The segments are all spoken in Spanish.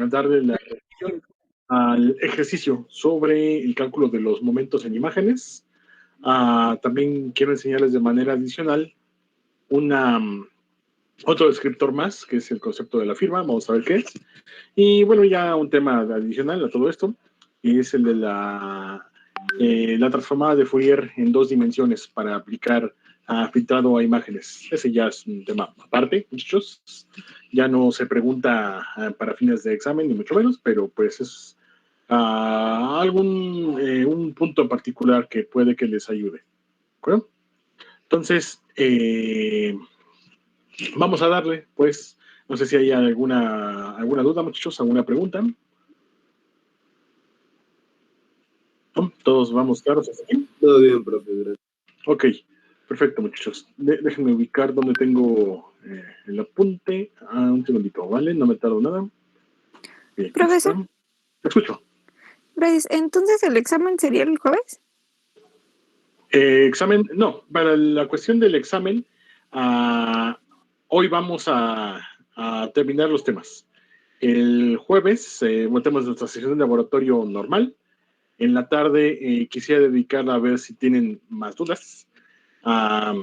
darle la revisión al ejercicio sobre el cálculo de los momentos en imágenes. También quiero enseñarles de manera adicional una, otro descriptor más, que es el concepto de la firma. Vamos a ver qué es. Y bueno, ya un tema adicional a todo esto, y es el de la transformada de Fourier en dos dimensiones para aplicar filtrado a imágenes. Ese ya es un tema aparte, muchachos. Ya no se pregunta para fines de examen, ni mucho menos, pero pues es un punto en particular que puede que les ayude. ¿De acuerdo? Entonces, vamos a darle, pues, no sé si hay alguna duda, muchachos, alguna pregunta. ¿No? ¿Todos vamos claros hasta aquí? Todo bien, profe, gracias. Ok, perfecto, muchachos. Déjenme ubicar donde tengo el apunte. Un segundito, ¿vale? No me tardo nada. Bien, Profesor, te escucho. gracias. Entonces, ¿el examen sería el jueves? Examen, no, para la cuestión del examen, hoy vamos a terminar los temas. El jueves tenemos nuestra sesión de laboratorio normal. En la tarde quisiera dedicarla a ver si tienen más dudas, a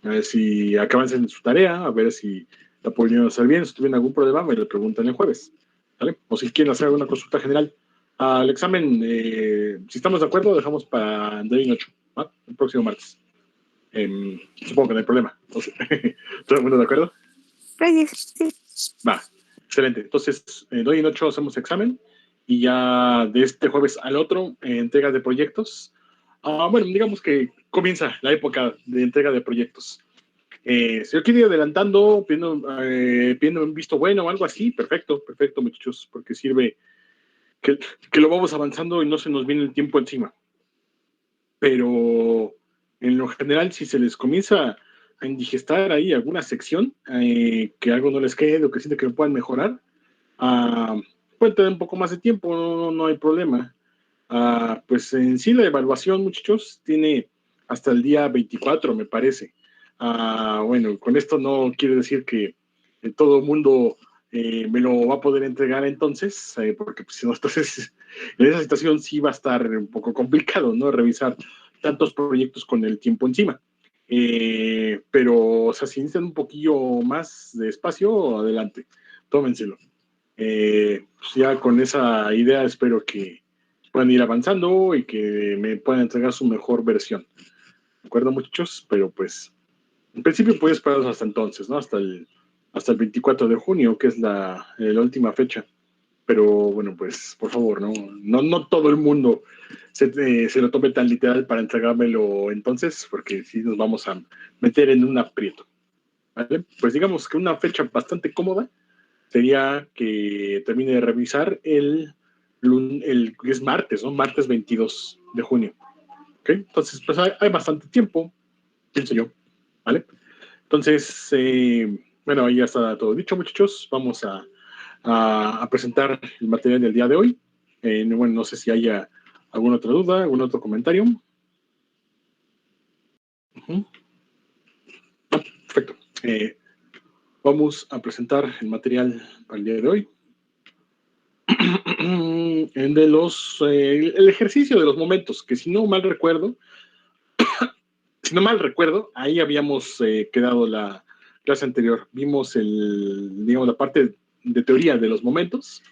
ver si acaban en su tarea, a ver si la pudieron hacer bien, si tuvieron algún problema, me lo preguntan el jueves, ¿vale? O si quieren hacer alguna consulta general. Al examen, si estamos de acuerdo, dejamos para el día 8, ¿va? El próximo martes. Supongo que no hay problema. Entonces, ¿todo el mundo de acuerdo? Gracias, sí. Va, excelente. Entonces, de hoy en 8 hacemos examen y ya de este jueves al otro, entrega de proyectos. Bueno, digamos que comienza la época de entrega de proyectos. Si yo quiero ir adelantando, pidiendo un visto bueno o algo así, perfecto, perfecto, muchachos, porque sirve que lo vamos avanzando y no se nos viene el tiempo encima. Pero en lo general, si se les comienza a indigestar ahí alguna sección, que algo no les quede o que sienten que lo puedan mejorar, pueden tener un poco más de tiempo, no hay problema. Pues en sí la evaluación, muchachos, tiene hasta el día 24, me parece. Bueno, con esto no quiere decir que todo el mundo me lo va a poder entregar entonces, porque pues, si no, entonces en esa situación sí va a estar un poco complicado, ¿no? Revisar tantos proyectos con el tiempo encima. Pero, o sea, si necesitan un poquillo más de espacio, adelante, tómenselo. Pues ya con esa idea espero que puedan ir avanzando y que me puedan entregar su mejor versión. ¿De acuerdo, muchachos? Pero pues, en principio puedes esperar hasta entonces, ¿no? Hasta el 24 de junio, que es la última fecha. Pero bueno, pues, por favor, no todo el mundo se lo tome tan literal para entregármelo entonces, porque si nos vamos a meter en un aprieto. ¿Vale? Pues digamos que una fecha bastante cómoda sería que termine de revisar el es martes, ¿no? Martes 22 de junio. ¿Ok? Entonces, pues hay bastante tiempo, pienso yo. ¿Vale? Entonces, bueno, ahí ya está todo dicho, muchachos. Vamos a presentar el material del día de hoy. Bueno, no sé si haya alguna otra duda, algún otro comentario. Perfecto. Vamos a presentar el material para el día de hoy. El ejercicio de los momentos, que si no mal recuerdo, ahí habíamos quedado la clase anterior. Vimos digamos, la parte de teoría de los momentos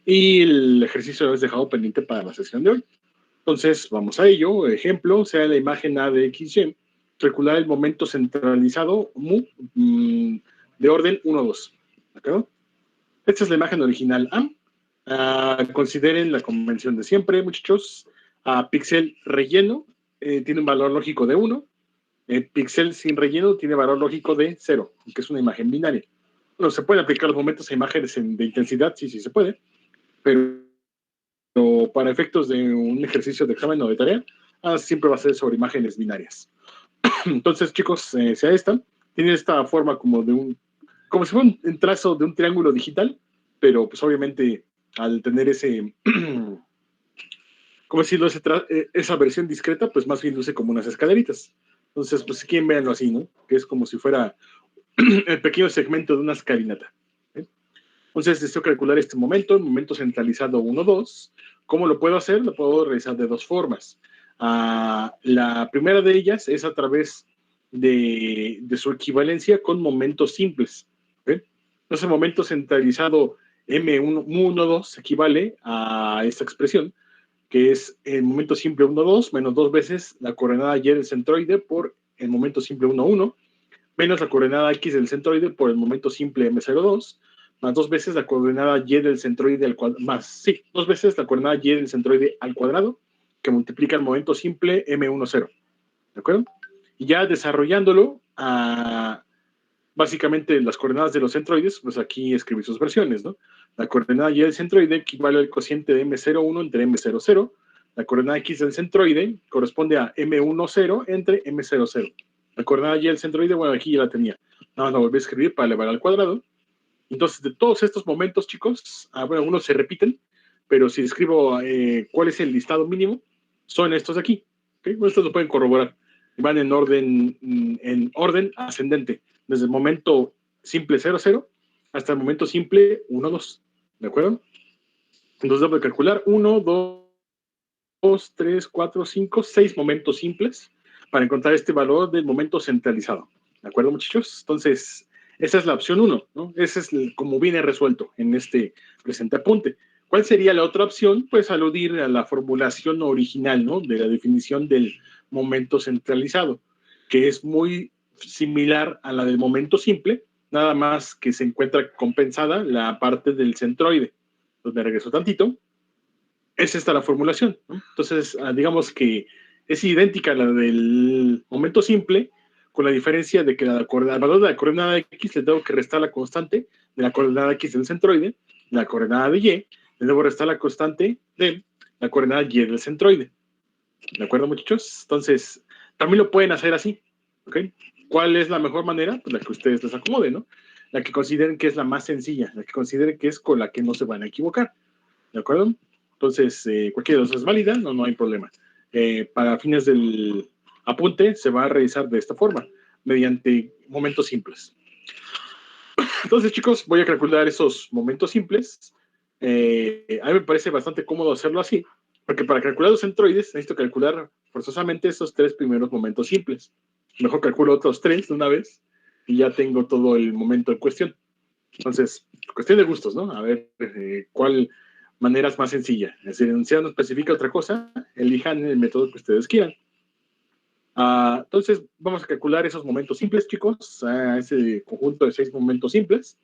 y el ejercicio lo habéis dejado pendiente para la sesión de hoy. Entonces, vamos a ello. Ejemplo, sea la imagen A de XY, calcular el momento centralizado mu de orden 1, 2. ¿De acuerdo? Esta es la imagen original A. Consideren la convención de siempre, muchachos. Píxel relleno tiene un valor lógico de 1. Píxel sin relleno tiene valor lógico de 0, que es una imagen binaria. Bueno, se pueden aplicar los momentos a imágenes de intensidad, sí se puede, pero para efectos de un ejercicio de examen o de tarea, siempre va a ser sobre imágenes binarias. Entonces, chicos, sea esta, tiene esta forma como si fuera un trazo de un triángulo digital, pero pues obviamente al tener ¿cómo decirlo? Esa versión discreta, pues más bien luce como unas escaleritas. Entonces, pues si quieren verlo así, ¿no? Que es como si fuera el pequeño segmento de una escalinata. ¿Eh? Entonces, deseo calcular este momento, el momento centralizado 1, 2. ¿Cómo lo puedo hacer? Lo puedo realizar de dos formas. La primera de ellas es a través de su equivalencia con momentos simples. ¿Okay? Entonces, el momento centralizado M1, 2 equivale a esta expresión, que es el momento simple 1, 2 menos dos veces la coordenada y del centroide por el momento simple 1, 1, menos la coordenada x del centroide por el momento simple m0, 2, más dos veces la coordenada y del centroide al cuadrado, dos veces la coordenada y del centroide al cuadrado, que multiplica el momento simple m1, 0. ¿De acuerdo? Y ya desarrollándolo básicamente las coordenadas de los centroides, pues aquí escribí sus versiones, ¿no? La coordenada y del centroide equivale al cociente de m0,1 entre m0, 0. La coordenada x del centroide corresponde a m1, 0 entre m0, 0. La coordenada y del centroide, bueno, aquí ya la tenía. Nada más la volví a escribir para elevar al cuadrado. Entonces, de todos estos momentos, chicos, bueno, unos se repiten, pero si escribo cuál es el listado mínimo, son estos de aquí. ¿Okay? Estos lo pueden corroborar. Van en orden ascendente, desde el momento simple 0, 0 hasta el momento simple 1, 2. ¿De acuerdo? Entonces debo de calcular 1, 2, 3, 4, 5, 6 momentos simples para encontrar este valor del momento centralizado. ¿De acuerdo, muchachos? Entonces, esa es la opción 1, ¿no? Ese es como viene resuelto en este presente apunte. ¿Cuál sería la otra opción? Pues aludir a la formulación original, ¿no? De la definición del momento centralizado, que es muy similar a la del momento simple, nada más que se encuentra compensada la parte del centroide. Entonces me regreso tantito. Es esta la formulación, ¿no? Entonces, digamos que es idéntica a la del momento simple, con la diferencia de que al valor de la coordenada x le tengo que restar la constante de la coordenada x del centroide, la coordenada de y, le debo restar la constante de la coordenada y del centroide. ¿De acuerdo, muchachos? Entonces, también lo pueden hacer así, ¿ok? ¿Cuál es la mejor manera? Pues la que ustedes les acomode, ¿no? La que consideren que es la más sencilla, la que consideren que es con la que no se van a equivocar. ¿De acuerdo? Entonces, cualquiera de las es válida, no hay problema. Para fines del apunte, se va a realizar de esta forma, mediante momentos simples. Entonces, chicos, voy a calcular esos momentos simples. A mí me parece bastante cómodo hacerlo así, porque para calcular los centroides necesito calcular forzosamente esos tres primeros momentos simples. Mejor calculo otros tres de una vez y ya tengo todo el momento en cuestión. Entonces, cuestión de gustos, ¿no? A ver cuál manera es más sencilla. Si el enunciado no especifica otra cosa, elijan el método que ustedes quieran. Entonces, vamos a calcular esos momentos simples, chicos, ese conjunto de 6 momentos simples.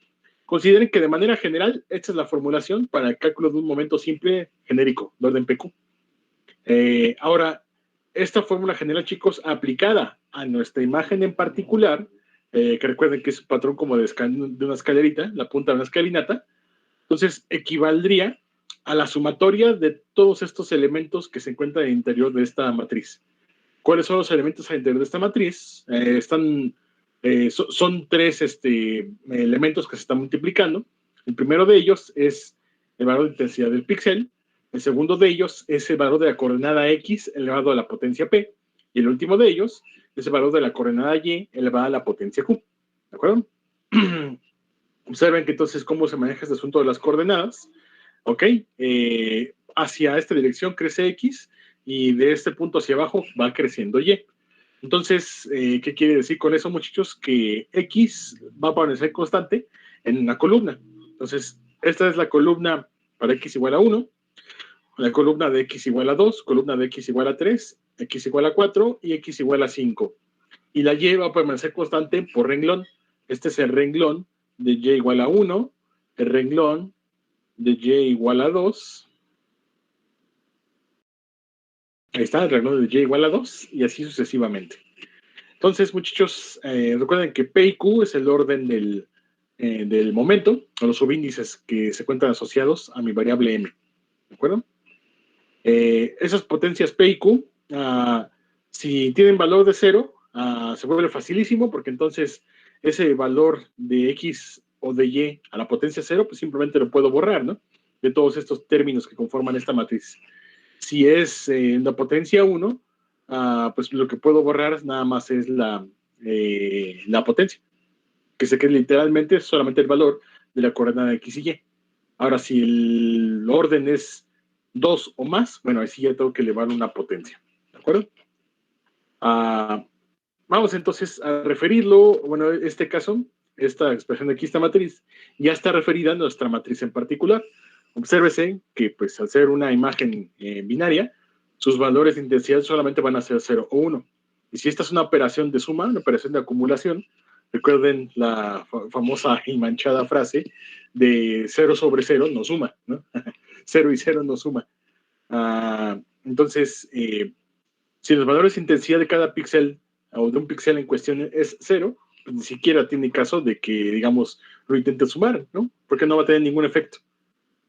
Consideren que de manera general, esta es la formulación para el cálculo de un momento simple genérico, de orden PQ. Ahora, esta fórmula general, chicos, aplicada a nuestra imagen en particular, que recuerden que es un patrón como de una escalerita, la punta de una escalinata, entonces equivaldría a la sumatoria de todos estos elementos que se encuentran en el interior de esta matriz. ¿Cuáles son los elementos al interior de esta matriz? Son tres elementos que se están multiplicando. El primero de ellos es el valor de intensidad del píxel. El segundo de ellos es el valor de la coordenada x elevado a la potencia p. Y el último de ellos es el valor de la coordenada y elevada a la potencia q. ¿De acuerdo? Observen que entonces cómo se maneja este asunto de las coordenadas. ¿Ok? Hacia esta dirección crece x y de este punto hacia abajo va creciendo y. Entonces, ¿qué quiere decir con eso, muchachos? Que x va a permanecer constante en una columna. Entonces, esta es la columna para x igual a 1, la columna de x igual a 2, columna de x igual a 3, x igual a 4 y x igual a 5. Y la y va a permanecer constante por renglón. Este es el renglón de y igual a 1, el renglón de y igual a 2. Ahí está, el renglón de y igual a 2 y así sucesivamente. Entonces, muchachos, recuerden que P y Q es el orden del momento, o los subíndices que se encuentran asociados a mi variable M. ¿De acuerdo? Esas potencias P y Q, si tienen valor de 0, se vuelve facilísimo, porque entonces ese valor de X o de Y a la potencia 0, pues simplemente lo puedo borrar, ¿no? De todos estos términos que conforman esta matriz. Si es la potencia 1, pues lo que puedo borrar nada más es la potencia, que se quede literalmente solamente el valor de la coordenada X y Y. Ahora, si el orden es 2 o más, bueno, ahí sí ya tengo que elevar una potencia. ¿De acuerdo? Vamos entonces a referirlo, bueno, en este caso, esta expresión de aquí, esta matriz, ya está referida a nuestra matriz en particular. Obsérvese que, pues, al ser una imagen binaria, sus valores de intensidad solamente van a ser 0 o 1. Y si esta es una operación de suma, una operación de acumulación, recuerden la famosa y manchada frase de 0 sobre 0 no suma, ¿no? 0 y 0 no suma. Entonces, si los valores de intensidad de cada píxel o de un píxel en cuestión es 0, pues ni siquiera tiene caso de que, digamos, lo intente sumar, ¿no? Porque no va a tener ningún efecto.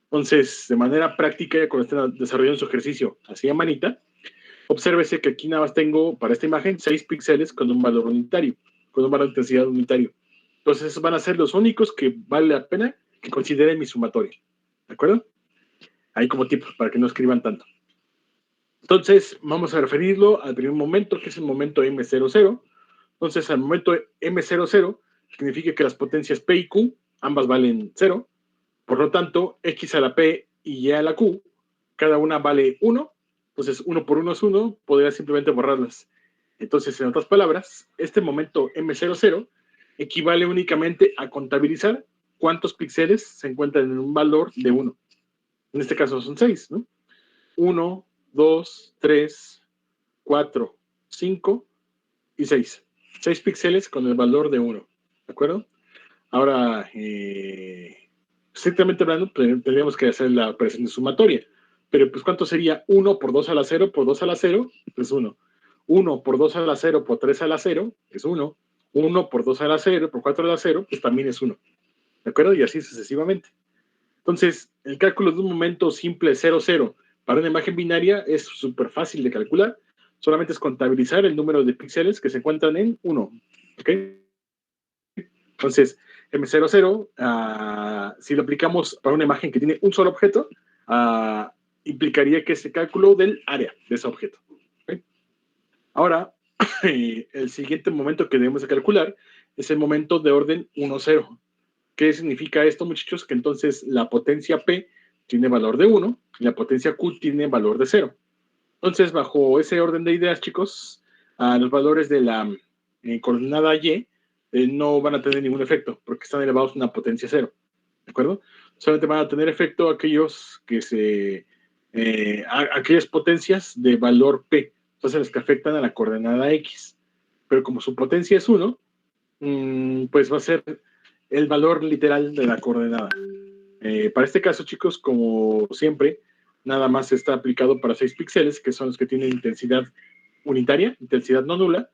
Entonces, de manera práctica, ya cuando estén desarrollando su ejercicio así a manita, obsérvese que aquí nada más tengo para esta imagen 6 píxeles con un valor unitario, con un valor de intensidad unitario. Entonces, esos van a ser los únicos que vale la pena que consideren mi sumatorio. ¿De acuerdo? Ahí como tip, para que no escriban tanto. Entonces, vamos a referirlo al primer momento, que es el momento M00. Entonces, al momento M00 significa que las potencias P y Q ambas valen 0. Por lo tanto, X a la P y Y a la Q, cada una vale 1. Entonces, 1 por 1 es 1, podría simplemente borrarlas. Entonces, en otras palabras, este momento M00 equivale únicamente a contabilizar cuántos píxeles se encuentran en un valor de 1. En este caso son 6, ¿no? 1, 2, 3, 4, 5 y 6. 6 píxeles con el valor de 1. ¿De acuerdo? Ahora, estrictamente hablando, tendríamos que hacer la operación de sumatoria. Pero, pues, ¿cuánto sería 1 por 2 a la 0 por 2 a la 0? Pues 1. 1 por 2 a la 0 por 3 a la 0 es 1. 1 por 2 a la 0 por 4 a la 0, pues también es 1. ¿De acuerdo? Y así sucesivamente. Entonces, el cálculo de un momento simple 0,0 para una imagen binaria es súper fácil de calcular. Solamente es contabilizar el número de píxeles que se encuentran en 1. ¿Ok? Entonces, M00, si lo aplicamos para una imagen que tiene un solo objeto, implicaría que es el cálculo del área de ese objeto. ¿Okay? Ahora, el siguiente momento que debemos de calcular es el momento de orden 1,0. ¿Qué significa esto, muchachos? Que entonces la potencia P tiene valor de 1 y la potencia Q tiene valor de 0. Entonces, bajo ese orden de ideas, chicos, los valores de la coordenada Y no van a tener ningún efecto porque están elevados a una potencia 0. ¿De acuerdo? Solamente van a tener efecto aquellos que aquellas potencias de valor P, entonces las que afectan a la coordenada X. Pero como su potencia es 1, pues va a ser el valor literal de la coordenada. Para este caso, chicos, como siempre, nada más está aplicado para 6 píxeles, que son los que tienen intensidad unitaria, intensidad no nula.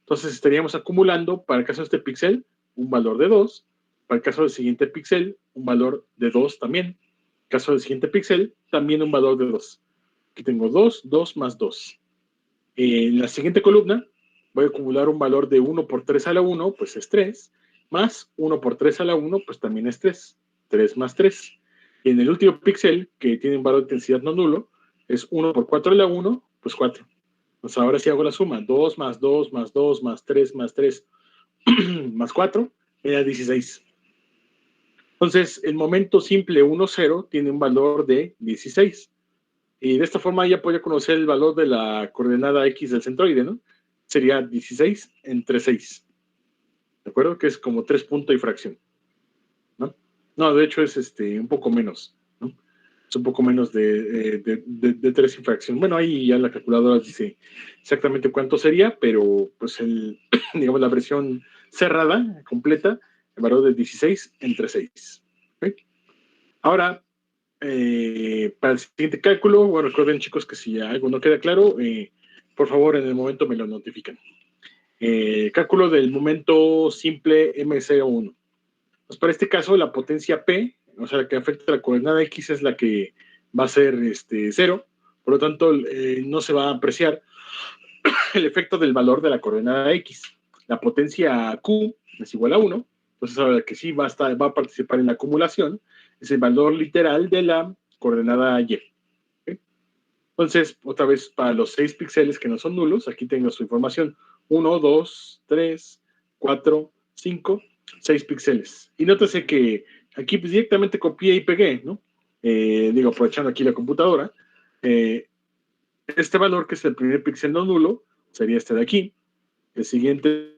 Entonces estaríamos acumulando, para el caso de este píxel, un valor de 2. Para el caso del siguiente píxel, un valor de 2 también. En el caso del siguiente píxel, también un valor de 2. Aquí tengo 2, 2 más 2. En la siguiente columna, voy a acumular un valor de 1 por 3 a la 1, pues es 3, más 1 por 3 a la 1, pues también es 3. 3 más 3. Y en el último píxel, que tiene un valor de intensidad no nulo, es 1 por 4 a la 1, pues 4. Pues ahora sí hago la suma. 2 más 2 más 2 más 3 más 3 más 4, me da 16. Entonces, el momento simple 1, 0 tiene un valor de 16. Y de esta forma ya podría conocer el valor de la coordenada X del centroide, ¿no? Sería 16 entre 6. ¿De acuerdo? Que es como 3 puntos y fracción. ¿No? No, de hecho es un poco menos, ¿no? Es un poco menos de 3 y fracción. Bueno, ahí ya la calculadora dice exactamente cuánto sería, pero pues digamos la versión cerrada, completa, el valor de 16 entre 6. ¿Okay? Ahora, para el siguiente cálculo, bueno, recuerden, chicos, que si algo no queda claro, por favor, en el momento me lo notifican. Cálculo del momento simple M01. Pues para este caso, la potencia P, o sea, la que afecta a la coordenada X, es la que va a ser 0. Por lo tanto, no se va a apreciar el efecto del valor de la coordenada X. La potencia Q es igual a 1. Entonces, ahora que sí va a participar en la acumulación es el valor literal de la coordenada Y. ¿Okay? Entonces, otra vez, para los 6 píxeles que no son nulos, aquí tengo su información. 1, 2, 3, 4, 5, 6 píxeles. Y nótese que aquí pues directamente copié y pegué, ¿no? Digo, aprovechando aquí la computadora, este valor, que es el primer píxel no nulo, sería este de aquí. El siguiente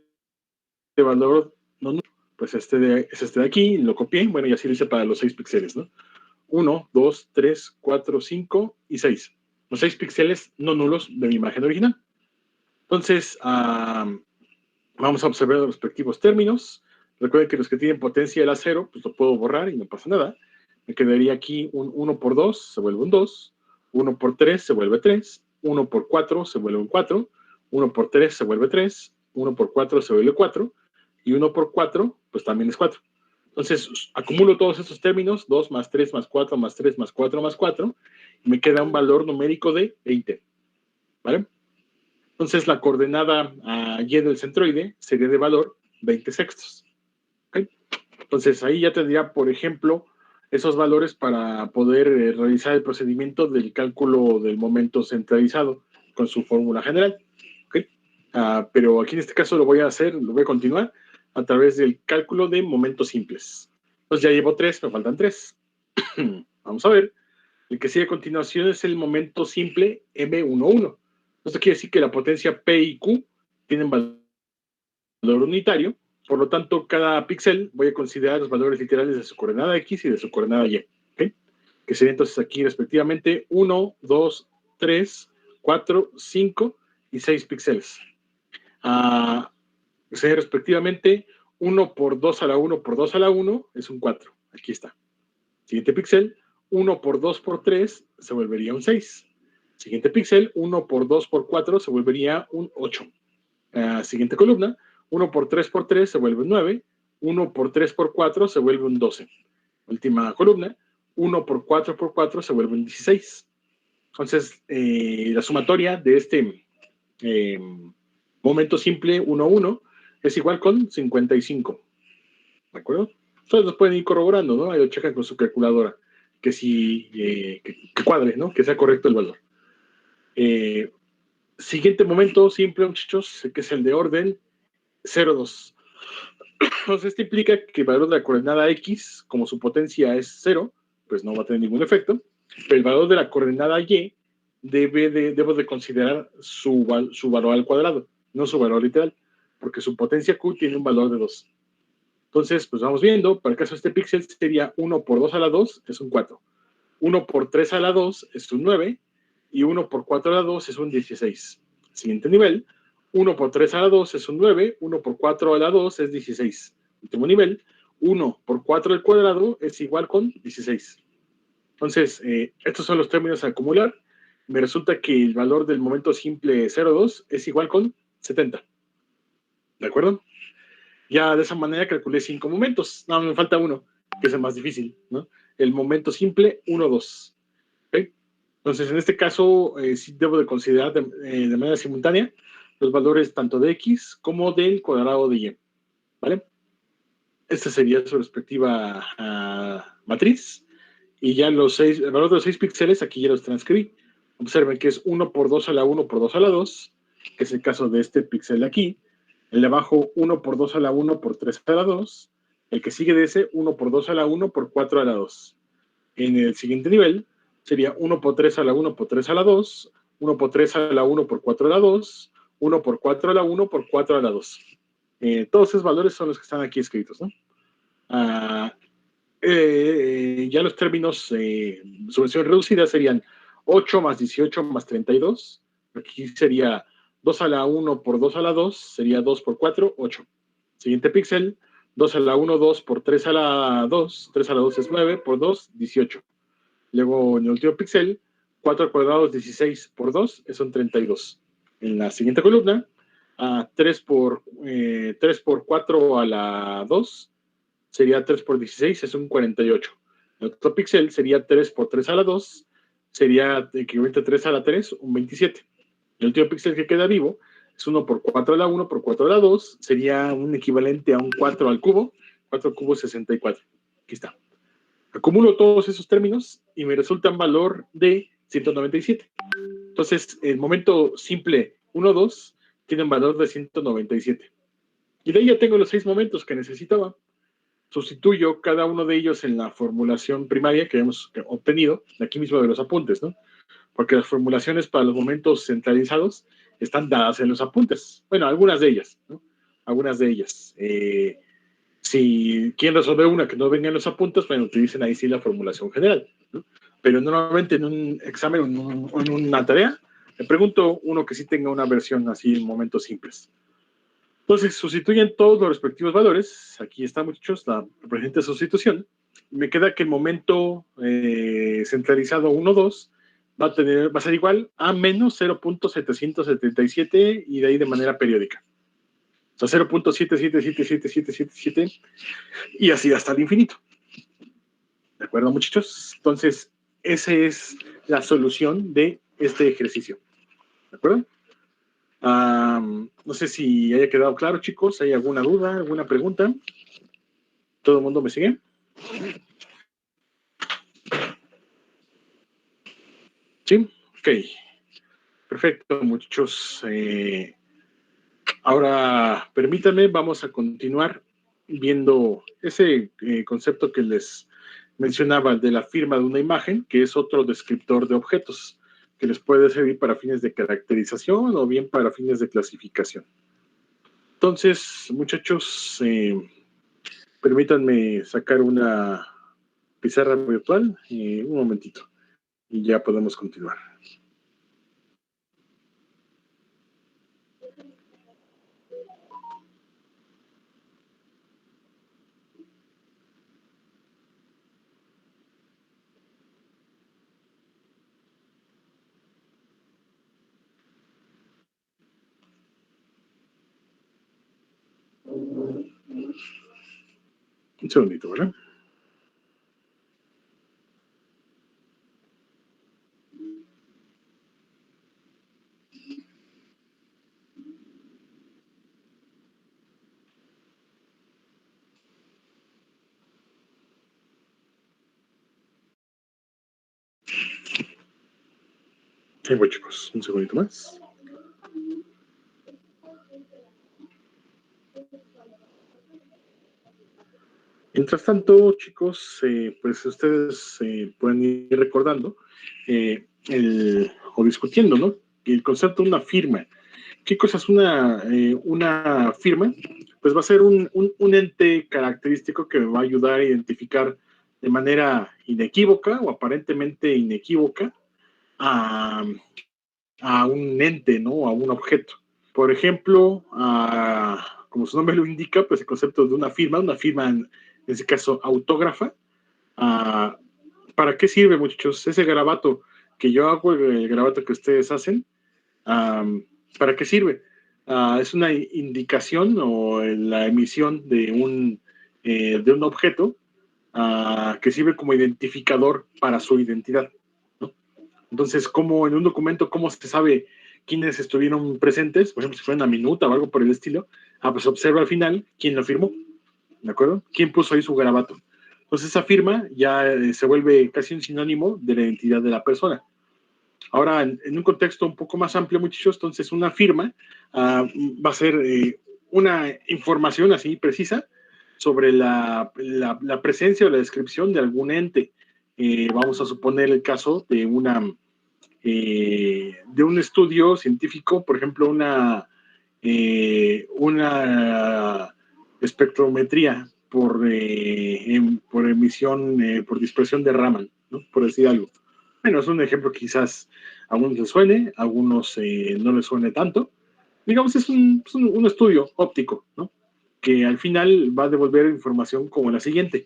valor no nulo, pues es este de aquí, lo copié, bueno, y así lo hice para los 6 píxeles, ¿no? 1, 2, 3, 4, 5 y 6. Los 6 píxeles no nulos de mi imagen original. Entonces, vamos a observar los respectivos términos. Recuerden que los que tienen potencia a 0, pues lo puedo borrar y no pasa nada. Me quedaría aquí un 1 por 2, se vuelve un 2. 1 por 3 se vuelve 3. 1 por 4 se vuelve un 4. 1 por 3 se vuelve 3. 1 por 4 se vuelve 4. Y 1 por 4, pues también es 4. Entonces, acumulo todos estos términos, 2 más 3 más 4 más 3 más 4 más 4, y me queda un valor numérico de 20. ¿Vale? Entonces, la coordenada y del centroide sería de valor 20 sextos. ¿Okay? Entonces, ahí ya tendría, por ejemplo, esos valores para poder realizar el procedimiento del cálculo del momento centralizado con su fórmula general. ¿Okay? Pero aquí en este caso lo voy a continuar a través del cálculo de momentos simples. Entonces ya llevo 3, me faltan 3. Vamos a ver. El que sigue a continuación es el momento simple M11. Esto quiere decir que la potencia P y Q tienen valor unitario. Por lo tanto, cada píxel voy a considerar los valores literales de su coordenada X y de su coordenada Y. ¿Okay? Que sería entonces aquí respectivamente 1, 2, 3, 4, 5 y 6 píxeles. Sería respectivamente 1 por 2 a la 1 por 2 a la 1 es un 4. Aquí está. Siguiente píxel, 1 por 2 por 3 se volvería un 6. Siguiente píxel, 1 por 2 por 4 se volvería un 8. Siguiente columna, 1 por 3 por 3 se vuelve un 9. 1 por 3 por 4 se vuelve un 12. Última columna, 1 por 4 por 4 se vuelve un 16. Entonces, la sumatoria de este momento simple 1, 1 es igual con 55. ¿De acuerdo? Ustedes los pueden ir corroborando, ¿no? Ahí lo checan con su calculadora, que sí, que cuadre, ¿no? Que sea correcto el valor. Siguiente momento simple, muchachos, que es el de orden 0,2. Entonces, esto implica que el valor de la coordenada X, como su potencia es 0, pues no va a tener ningún efecto, pero el valor de la coordenada Y debo de considerar su valor al cuadrado, no su valor literal, porque su potencia Q tiene un valor de 2. Entonces, pues vamos viendo, para el caso de este píxel sería 1 por 2 a la 2 es un 4. 1 por 3 a la 2 es un 9. Y 1 por 4 a la 2 es un 16. Siguiente nivel, 1 por 3 a la 2 es un 9. 1 por 4 a la 2 es 16. Último nivel, 1 por 4 al cuadrado es igual con 16. Entonces, estos son los términos a acumular. Me resulta que el valor del momento simple 0,2 es igual con 70. ¿De acuerdo? Ya de esa manera calculé 5 momentos. No, me falta uno, que es el más difícil, ¿no? El momento simple 1, 2. ¿Okay? Entonces, en este caso, sí debo de considerar de manera simultánea los valores tanto de X como del cuadrado de Y. ¿Vale? Esta sería su respectiva matriz. Y ya el valor de los 6 píxeles, aquí ya los transcribí. Observen que es 1 por 2 a la 1 por 2 a la 2, que es el caso de este píxel de aquí. El de abajo, 1 por 2 a la 1 por 3 a la 2. El que sigue de ese, 1 por 2 a la 1 por 4 a la 2. En el siguiente nivel, sería 1 por 3 a la 1 por 3 a la 2, 1 por 3 a la 1 por 4 a la 2, 1 por 4 a la 1 por 4 a la 2. Todos esos valores son los que están aquí escritos, ¿no? Ya los términos, su versión reducida serían 8 más 18 más 32. Aquí sería 2 a la 1 por 2 a la 2, sería 2 por 4, 8. Siguiente píxel, 2 a la 1, 2 por 3 a la 2, 3 a la 2 es 9, por 2, 18. Luego en el último píxel, 4 al cuadrado es 16 por 2, son 32. En la siguiente columna, 3 por 4 a la 2 sería 3 por 16, es un 48. El otro píxel sería 3 por 3 a la 2, sería equivalente a 3 a la 3, un 27. El último píxel que queda vivo es 1 por 4 a la 1 por 4 a la 2, sería un equivalente a un 4 al cubo, 4 al cubo 64. Aquí está. Acumulo todos esos términos y me resulta un valor de 197. Entonces, el momento simple 1, 2 tiene un valor de 197. Y de ahí ya tengo los 6 momentos que necesitaba. sustituyo cada uno de ellos en la formulación primaria que hemos obtenido, de aquí mismo de los apuntes, ¿no? Porque las formulaciones para los momentos centralizados están dadas en los apuntes. Bueno, algunas de ellas, ¿no? Algunas de ellas. Si quieren resolver una que no venga en los apuntes, bueno, utilicen ahí sí la formulación general, ¿no? Pero normalmente en un examen o en una tarea, le pregunto uno que sí tenga una versión así en momentos simples. Entonces, sustituyen todos los respectivos valores. Aquí está, muchachos, la presente sustitución. Me queda que el momento centralizado 1, 2 va a ser igual a menos 0.777 y de ahí de manera periódica. O sea, 0.777777 y así hasta el infinito. ¿De acuerdo, muchachos? Entonces, esa es la solución de este ejercicio. ¿De acuerdo? No sé si haya quedado claro, chicos. ¿Hay alguna duda, alguna pregunta? ¿Todo el mundo me sigue? Sí, ok. Perfecto, muchachos. Ahora, permítanme, vamos a continuar viendo ese concepto que les mencionaba de la firma de una imagen, que es otro descriptor de objetos, que les puede servir para fines de caracterización o bien para fines de clasificación. Entonces, muchachos, permítanme sacar una pizarra virtual, un momentito, y ya podemos continuar. Un segundito, ¿verdad? Ahí voy, chicos, un segundito más. Mientras tanto, chicos, pues ustedes pueden ir recordando o discutiendo, ¿no? El concepto de una firma. ¿Qué cosa es una firma? Pues va a ser un ente característico que me va a ayudar a identificar de manera inequívoca o aparentemente inequívoca a un ente, ¿no? A un objeto. Por ejemplo, como su nombre lo indica, pues el concepto de una firma en ese caso autógrafa. ¿Para qué sirve, muchachos? Ese garabato que yo hago, el garabato que ustedes hacen, ¿para qué sirve? Es una indicación o la emisión de un objeto que sirve como identificador para su identidad, ¿no? Entonces, como en un documento, ¿cómo se sabe quiénes estuvieron presentes? Por ejemplo, si fue una minuta o algo por el estilo, pues observa al final quién lo firmó, ¿de acuerdo? ¿Quién puso ahí su garabato? Entonces, esa firma ya se vuelve casi un sinónimo de la identidad de la persona. Ahora, en un contexto un poco más amplio, muchachos, entonces una firma va a ser una información así precisa sobre la presencia o la descripción de algún ente. Vamos a suponer el caso de de un estudio científico, por ejemplo, una espectrometría por emisión, por dispersión de Raman, ¿no? Por decir algo. Bueno, es un ejemplo que quizás a algunos les suene, a algunos no les suene tanto. Digamos, es un estudio óptico, ¿no? Que al final va a devolver información como la siguiente.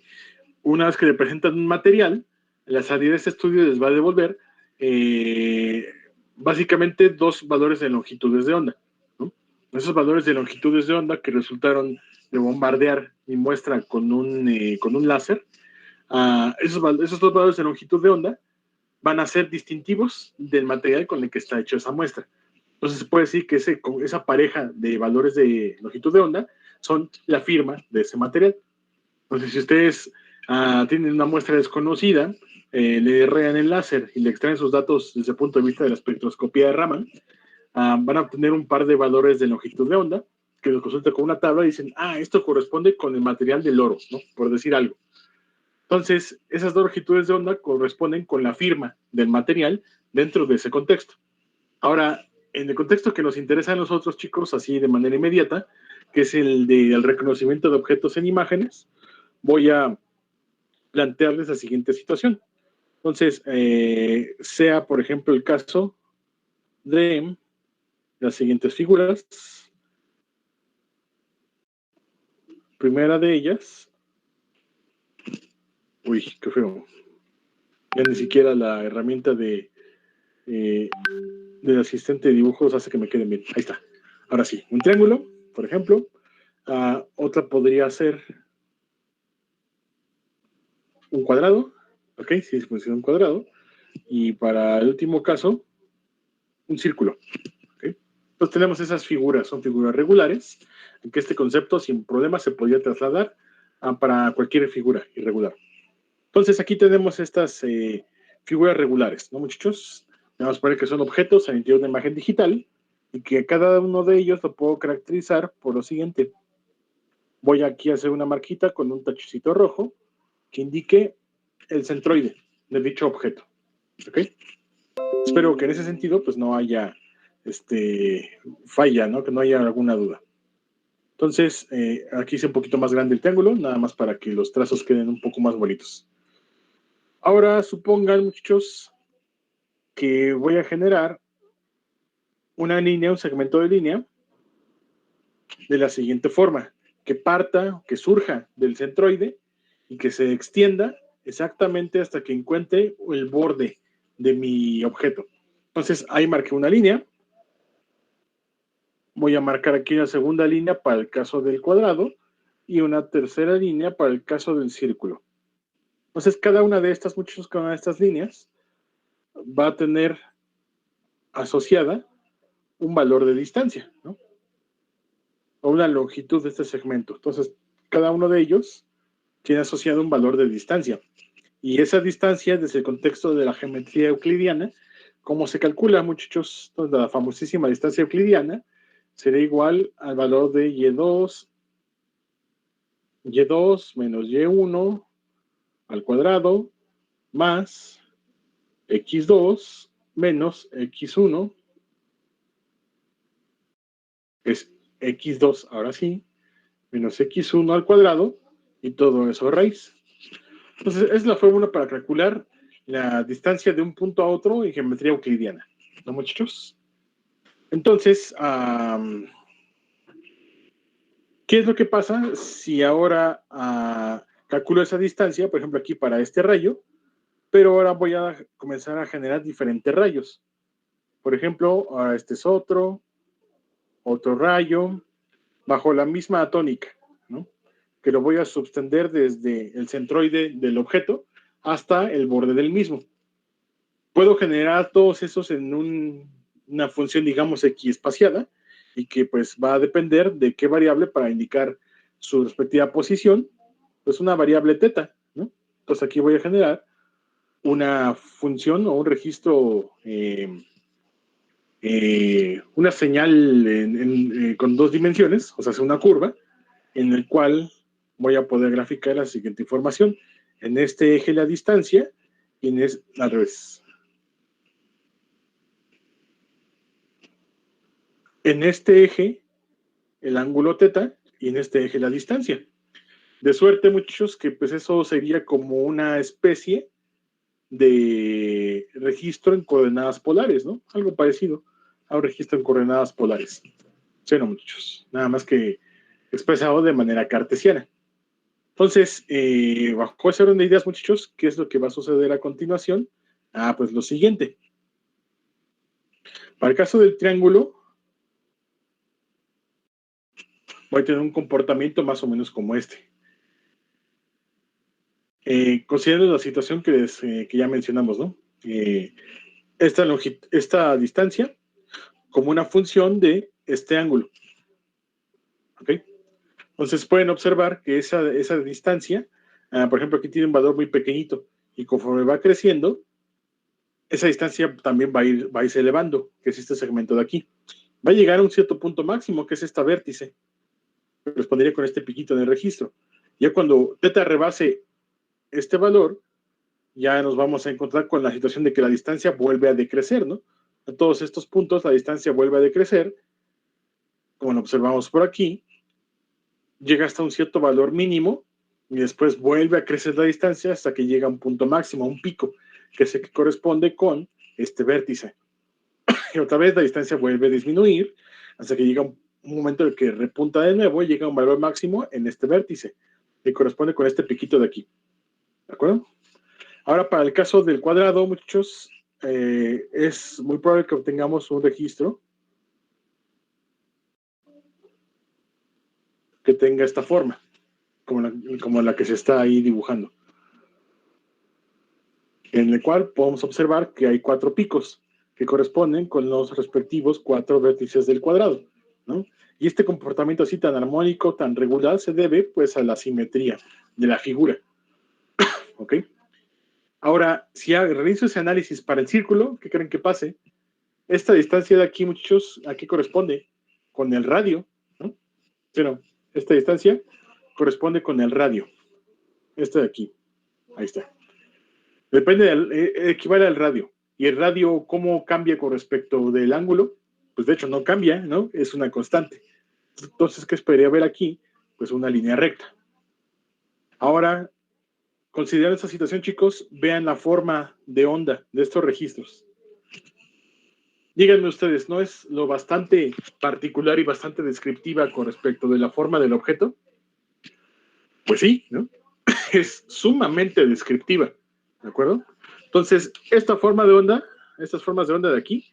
Una vez que le presentan un material, la salida de este estudio les va a devolver básicamente dos valores de longitudes de onda, ¿no? Esos valores de longitudes de onda que resultaron de bombardear mi muestra con un láser, esos dos valores de longitud de onda van a ser distintivos del material con el que está hecho esa muestra. Entonces se puede decir que esa pareja de valores de longitud de onda son la firma de ese material. Entonces, si ustedes tienen una muestra desconocida, le rean el láser y le extraen sus datos desde el punto de vista de la espectroscopía de Raman, van a obtener un par de valores de longitud de onda que lo consulta con una tabla y dicen, esto corresponde con el material del oro, ¿no? Por decir algo. Entonces, esas dos longitudes de onda corresponden con la firma del material dentro de ese contexto. Ahora, en el contexto que nos interesa a nosotros, chicos, así de manera inmediata, que es el del reconocimiento de objetos en imágenes, voy a plantearles la siguiente situación. Entonces, sea, por ejemplo, el caso de las siguientes figuras. Primera de ellas. Uy, qué feo. Ya ni siquiera la herramienta del asistente de dibujos hace que me queden bien. Ahí está. Ahora sí, un triángulo, por ejemplo. Otra podría ser un cuadrado. Ok, sí, funciona un cuadrado. Y para el último caso, un círculo. ¿Okay? Entonces tenemos esas figuras, son figuras regulares, en que este concepto sin problema se podría trasladar para cualquier figura irregular. Entonces aquí tenemos estas figuras regulares, ¿no, muchachos? Vamos a poner que son objetos al interior de una imagen digital y que cada uno de ellos lo puedo caracterizar por lo siguiente. Voy aquí a hacer una marquita con un tachecito rojo que indique el centroide de dicho objeto. ¿Ok? Espero que en ese sentido pues no haya falla, ¿no? Que no haya alguna duda. Entonces, aquí hice un poquito más grande el triángulo, nada más para que los trazos queden un poco más bonitos. Ahora supongan, muchachos, que voy a generar una línea, un segmento de línea, de la siguiente forma, que parta, que surja del centroide y que se extienda exactamente hasta que encuentre el borde de mi objeto. Entonces, ahí marqué una línea. Voy a marcar aquí una segunda línea para el caso del cuadrado y una tercera línea para el caso del círculo. Entonces, cada una de estas, cada una de estas líneas va a tener asociada un valor de distancia, ¿no? O una longitud de este segmento. Entonces, cada uno de ellos tiene asociado un valor de distancia. Y esa distancia, desde el contexto de la geometría euclidiana, ¿cómo se calcula, muchachos? Entonces, la famosísima distancia euclidiana será igual al valor de y2 menos y1 al cuadrado más x2 menos x1 es x2, ahora sí, menos x1 al cuadrado y todo eso raíz. Entonces, es la fórmula para calcular la distancia de un punto a otro en geometría euclidiana, ¿no, muchachos? Entonces, ¿qué es lo que pasa si ahora calculo esa distancia, por ejemplo, aquí para este rayo, pero ahora voy a comenzar a generar diferentes rayos? Por ejemplo, este es otro rayo, bajo la misma tónica, ¿no? Que lo voy a subtender desde el centroide del objeto hasta el borde del mismo. Puedo generar todos esos en una función, digamos, x espaciada, y que pues va a depender de qué variable para indicar su respectiva posición, pues una variable teta, ¿no? Entonces aquí voy a generar una función o un registro, una señal con dos dimensiones, o sea, es una curva, en el cual voy a poder graficar la siguiente información. En este eje la distancia y al revés. En este eje el ángulo teta y en este eje la distancia. De suerte, muchachos, que pues eso sería como una especie de registro en coordenadas polares, ¿no? Algo parecido a un registro en coordenadas polares. Sí, no, muchachos. Nada más que expresado de manera cartesiana. Entonces, bajo ese orden de ideas, muchachos, ¿qué es lo que va a suceder a continuación? Pues lo siguiente. Para el caso del triángulo, voy a tener un comportamiento más o menos como este. Considerando la situación que ya mencionamos, ¿no? Esta distancia como una función de este ángulo. ¿Ok? Entonces pueden observar que esa distancia, por ejemplo, aquí tiene un valor muy pequeñito y conforme va creciendo, esa distancia también va a irse elevando, que es este segmento de aquí. Va a llegar a un cierto punto máximo, que es esta vértice. correspondería con este piquito en el registro. Ya cuando teta rebase este valor, ya nos vamos a encontrar con la situación de que la distancia vuelve a decrecer, ¿no? A todos estos puntos la distancia vuelve a decrecer, como lo observamos por aquí, llega hasta un cierto valor mínimo y después vuelve a crecer la distancia hasta que llega a un punto máximo, a un pico, que es el que corresponde con este vértice. Y otra vez la distancia vuelve a disminuir hasta que llega un momento en el que repunta de nuevo y llega a un valor máximo en este vértice, que corresponde con este piquito de aquí. ¿De acuerdo? Ahora, para el caso del cuadrado, muchachos, es muy probable que obtengamos un registro que tenga esta forma, como la que se está ahí dibujando, en el cual podemos observar que hay 4 picos que corresponden con los respectivos 4 vértices del cuadrado, ¿no? Y este comportamiento así tan armónico, tan regular, se debe pues a la simetría de la figura. ¿Ok? Ahora, si realizo ese análisis para el círculo, ¿qué creen que pase? Esta distancia de aquí, muchachos, ¿a qué corresponde? Con el radio, ¿no? Pero esta distancia corresponde con el radio. Esta de aquí. Ahí está. Depende equivale al radio. ¿Y el radio cómo cambia con respecto del ángulo? Pues de hecho no cambia, ¿no? Es una constante. Entonces, ¿qué esperaría ver aquí? Pues una línea recta. Ahora, considerando esta situación, chicos, vean la forma de onda de estos registros. Díganme ustedes, ¿no es lo bastante particular y bastante descriptiva con respecto de la forma del objeto? Pues sí, ¿no? Es sumamente descriptiva, ¿de acuerdo? Entonces, estas formas de onda de aquí,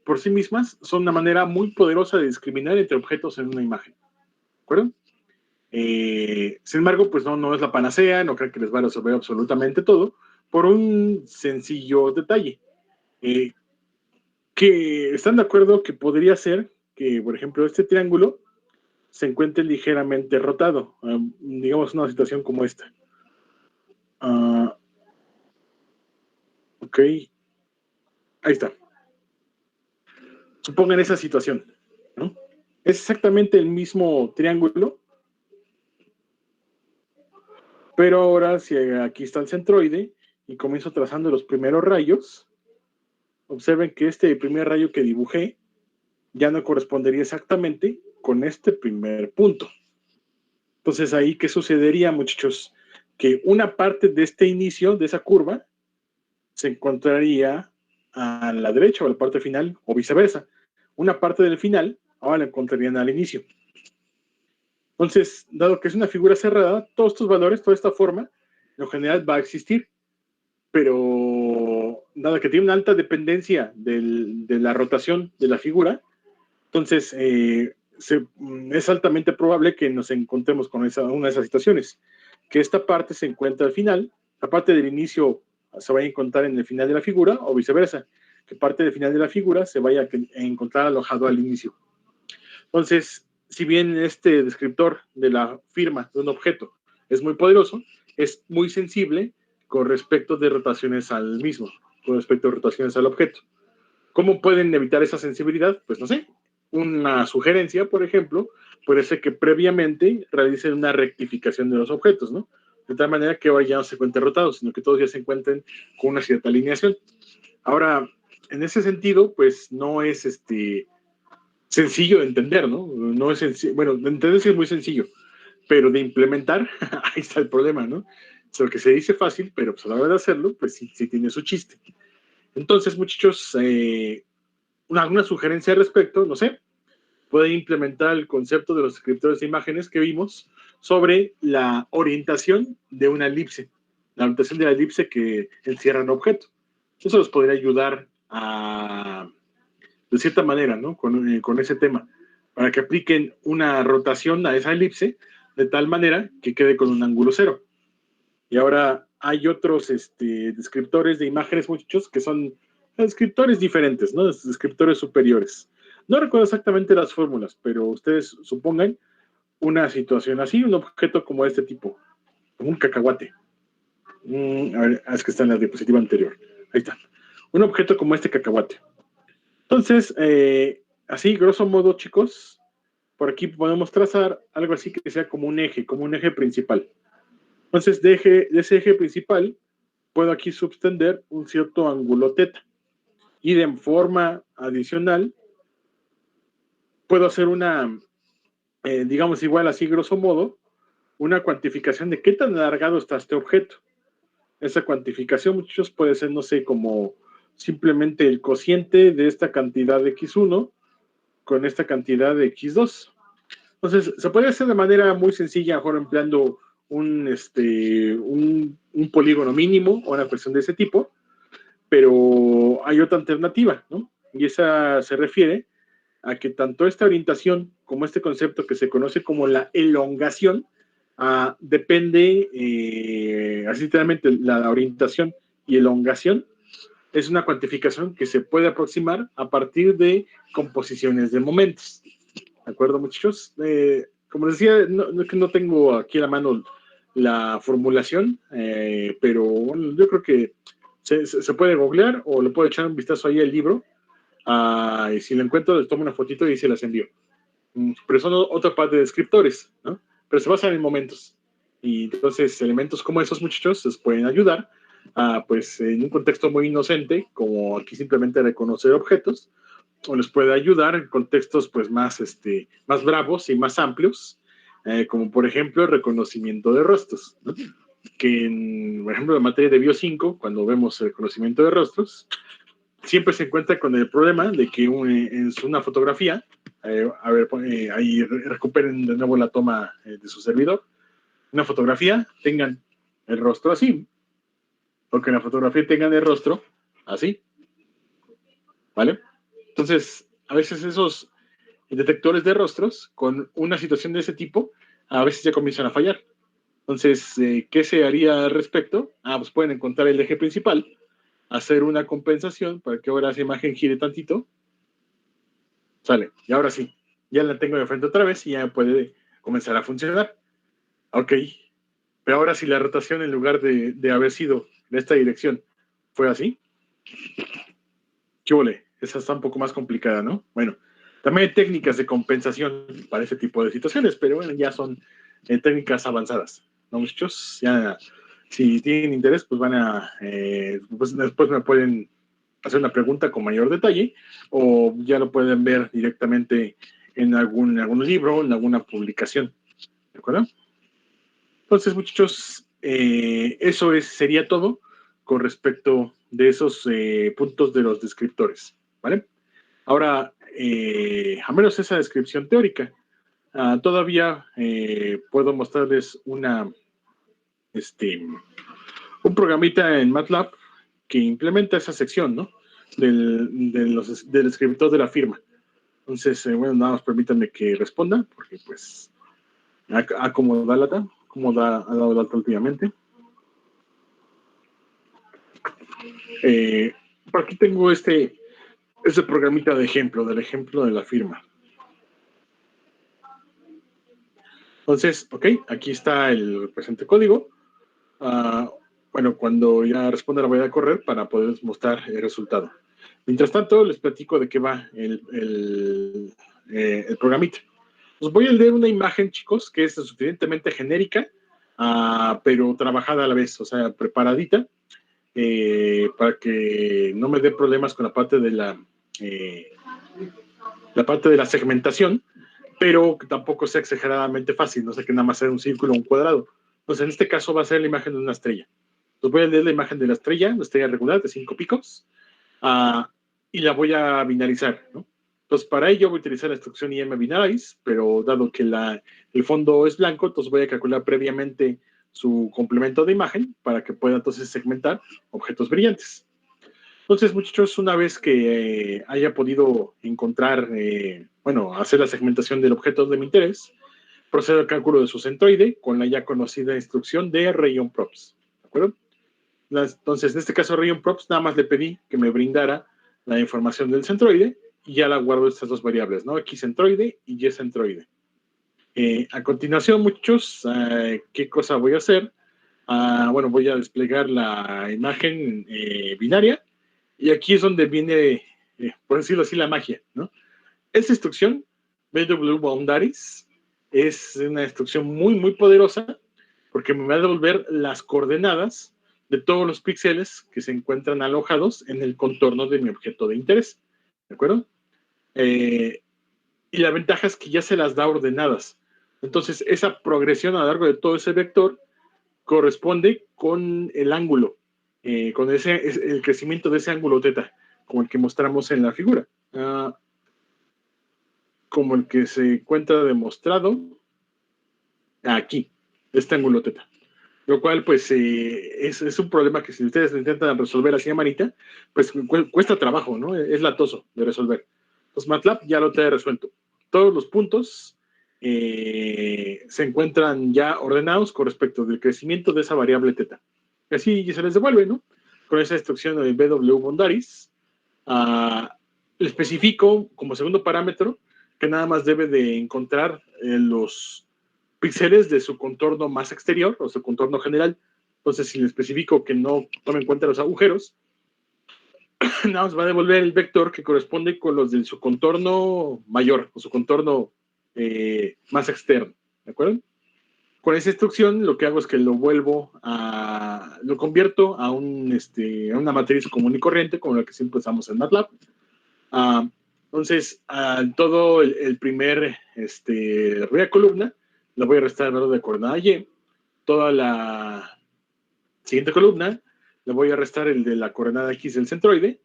por sí mismas, son una manera muy poderosa de discriminar entre objetos en una imagen, ¿de acuerdo? Sin embargo, pues no es la panacea, no creo que les va a resolver absolutamente todo, por un sencillo detalle. Que están de acuerdo que podría ser que, por ejemplo, este triángulo se encuentre ligeramente rotado, digamos una situación como esta. Ok, ahí está. Supongan esa situación, ¿no? Es exactamente el mismo triángulo, pero ahora si aquí está el centroide y comienzo trazando los primeros rayos, observen que este primer rayo que dibujé ya no correspondería exactamente con este primer punto. Entonces, ahí, ¿qué sucedería, muchachos? Que una parte de este inicio, de esa curva, se encontraría a la derecha o a la parte final, o viceversa. Una parte del final, ahora la encontrarían al inicio. Entonces, dado que es una figura cerrada, todos estos valores, toda esta forma, en lo general va a existir, pero dado que tiene una alta dependencia de la rotación de la figura, entonces es altamente probable que nos encontremos con una de esas situaciones, que esta parte se encuentra al final, la parte del inicio se vaya a encontrar en el final de la figura, o viceversa, que parte del final de la figura se vaya a encontrar alojado al inicio. Entonces, si bien este descriptor de la firma de un objeto es muy poderoso, es muy sensible con respecto de rotaciones al mismo, con respecto de rotaciones al objeto. ¿Cómo pueden evitar esa sensibilidad? Pues no sé. Una sugerencia, por ejemplo, puede ser que previamente realicen una rectificación de los objetos, ¿no? De tal manera que ahora ya no se encuentren rotados, sino que todos ya se encuentren con una cierta alineación. Ahora, en ese sentido, pues no es sencillo de entender, ¿no? No es sencillo, bueno, de entender sí es muy sencillo, pero de implementar, ahí está el problema, ¿no? Es lo que se dice fácil, pero pues a la hora de hacerlo, pues sí tiene su chiste. Entonces, muchachos, alguna sugerencia al respecto, no sé, pueden implementar el concepto de los descriptores de imágenes que vimos sobre la orientación de una elipse, la orientación de la elipse que encierra un objeto. Eso los podría ayudar de cierta manera, ¿no? Con ese tema, para que apliquen una rotación a esa elipse de tal manera que quede con un ángulo cero. Y ahora hay otros descriptores de imágenes, muchachos, que son descriptores diferentes, ¿no? Descriptores superiores. No recuerdo exactamente las fórmulas, pero ustedes supongan una situación así, un objeto como este tipo, como un cacahuate. A ver, es que está en la diapositiva anterior. Ahí está. Un objeto como este cacahuate. Entonces, así, grosso modo, chicos, por aquí podemos trazar algo así que sea como un eje principal. Entonces, de ese eje principal, puedo aquí subtender un cierto ángulo teta. Y de forma adicional, puedo hacer una, digamos igual así grosso modo, una cuantificación de qué tan alargado está este objeto. Esa cuantificación, muchos puede ser, no sé, como simplemente el cociente de esta cantidad de x1 con esta cantidad de x2. Entonces, se puede hacer de manera muy sencilla, mejor empleando un polígono mínimo o una cuestión de ese tipo, pero hay otra alternativa, ¿no? Y esa se refiere a que tanto esta orientación como este concepto que se conoce como la elongación depende, así literalmente, la orientación y elongación es una cuantificación que se puede aproximar a partir de composiciones de momentos. ¿De acuerdo, muchachos? Como les decía, no tengo aquí a la mano la formulación, pero bueno, yo creo que se puede googlear o le puedo echar un vistazo ahí al libro. Y si lo encuentro, les tomo una fotito y se las envío. Pero son otra parte de descriptores, ¿no? Pero se basan en momentos. Y entonces, elementos como esos, muchachos, les pueden ayudar pues, en un contexto muy inocente, como aquí simplemente reconocer objetos, o les puede ayudar en contextos pues más bravos y más amplios, como por ejemplo el reconocimiento de rostros, ¿no? Que por ejemplo en materia de Bio 5, cuando vemos el reconocimiento de rostros, siempre se encuentra con el problema de que en una fotografía, ahí recuperen de nuevo la toma de su servidor, una fotografía tengan el rostro así, o que en la fotografía tengan el rostro así, ¿vale? Entonces, a veces esos detectores de rostros, con una situación de ese tipo, a veces ya comienzan a fallar. Entonces, ¿qué se haría al respecto? Pues pueden encontrar el eje principal, hacer una compensación para que ahora esa imagen gire tantito. Sale, y ahora sí, ya la tengo de frente otra vez y ya puede comenzar a funcionar. Ok, pero ahora si la rotación en lugar de haber sido de esta dirección fue así, ¿qué ole? Esa está un poco más complicada, ¿no? Bueno, también hay técnicas de compensación para ese tipo de situaciones, pero bueno, ya son técnicas avanzadas, ¿no, muchachos? Ya, si tienen interés, pues pues después me pueden hacer una pregunta con mayor detalle o ya lo pueden ver directamente en algún libro, en alguna publicación, ¿de acuerdo? Entonces, muchachos, eso sería todo con respecto de esos puntos de los descriptores, ¿vale? Ahora, a menos esa descripción teórica, todavía puedo mostrarles un programita en MATLAB que implementa esa sección, ¿no? Del escritor de la firma. Entonces, bueno, nada más permítanme que responda, porque pues, como da lata, como ha dado lata últimamente. Por aquí tengo este programita de ejemplo, del ejemplo de la firma. Entonces, ok, aquí está el presente código. Bueno, cuando ya responda la voy a correr para poder mostrar el resultado. Mientras tanto, les platico de qué va el programita. Os voy a leer una imagen, chicos, que es suficientemente genérica, pero trabajada a la vez, o sea, preparadita, para que no me dé problemas con la parte de la segmentación, pero que tampoco sea exageradamente fácil, no sé que nada más sea un círculo o un cuadrado. Entonces, en este caso va a ser la imagen de una estrella. Entonces voy a leer la imagen de la estrella regular de 5 picos, y la voy a binarizar, ¿no? Entonces, para ello voy a utilizar la instrucción IM binarize, pero dado que el fondo es blanco, entonces voy a calcular previamente su complemento de imagen para que pueda entonces segmentar objetos brillantes. Entonces, muchachos, una vez que haya podido encontrar, hacer la segmentación del objeto de mi interés, procedo al cálculo de su centroide con la ya conocida instrucción de Rayon Props. ¿De acuerdo? Entonces, en este caso, Rayon Props, nada más le pedí que me brindara la información del centroide y ya la guardo estas dos variables, ¿no? X centroide y Y centroide. A continuación, muchachos, ¿qué cosa voy a hacer? Voy a desplegar la imagen binaria y aquí es donde viene, por decirlo así, la magia, ¿no? Esta instrucción BW Boundaries es una instrucción muy, muy poderosa porque me va a devolver las coordenadas de todos los píxeles que se encuentran alojados en el contorno de mi objeto de interés. ¿De acuerdo? Y la ventaja es que ya se las da ordenadas. Entonces, esa progresión a lo largo de todo ese vector corresponde con el ángulo, con el crecimiento de ese ángulo teta, como el que mostramos en la figura. Como el que se encuentra demostrado aquí, este ángulo teta. Lo cual, pues, es un problema que si ustedes lo intentan resolver así a manita, pues cuesta trabajo, ¿no? Es latoso de resolver. Entonces, MATLAB ya lo trae resuelto. Todos los puntos se encuentran ya ordenados con respecto del crecimiento de esa variable teta. Y así se les devuelve, ¿no? Con esa instrucción de BW Boundaries, le especifico como segundo parámetro que nada más debe de encontrar los píxeles de su contorno más exterior o su contorno general. Entonces, si le especifico que no tome en cuenta los agujeros, nada más va a devolver el vector que corresponde con los de su contorno mayor o su contorno más externo. ¿De acuerdo? Con esa instrucción, lo que hago es que lo convierto a una matriz común y corriente, como la que siempre usamos en MATLAB. Entonces, todo el primer ría columna, le voy a restar el valor de coordenada Y. Toda la siguiente columna, le voy a restar el de la coordenada X del centroide.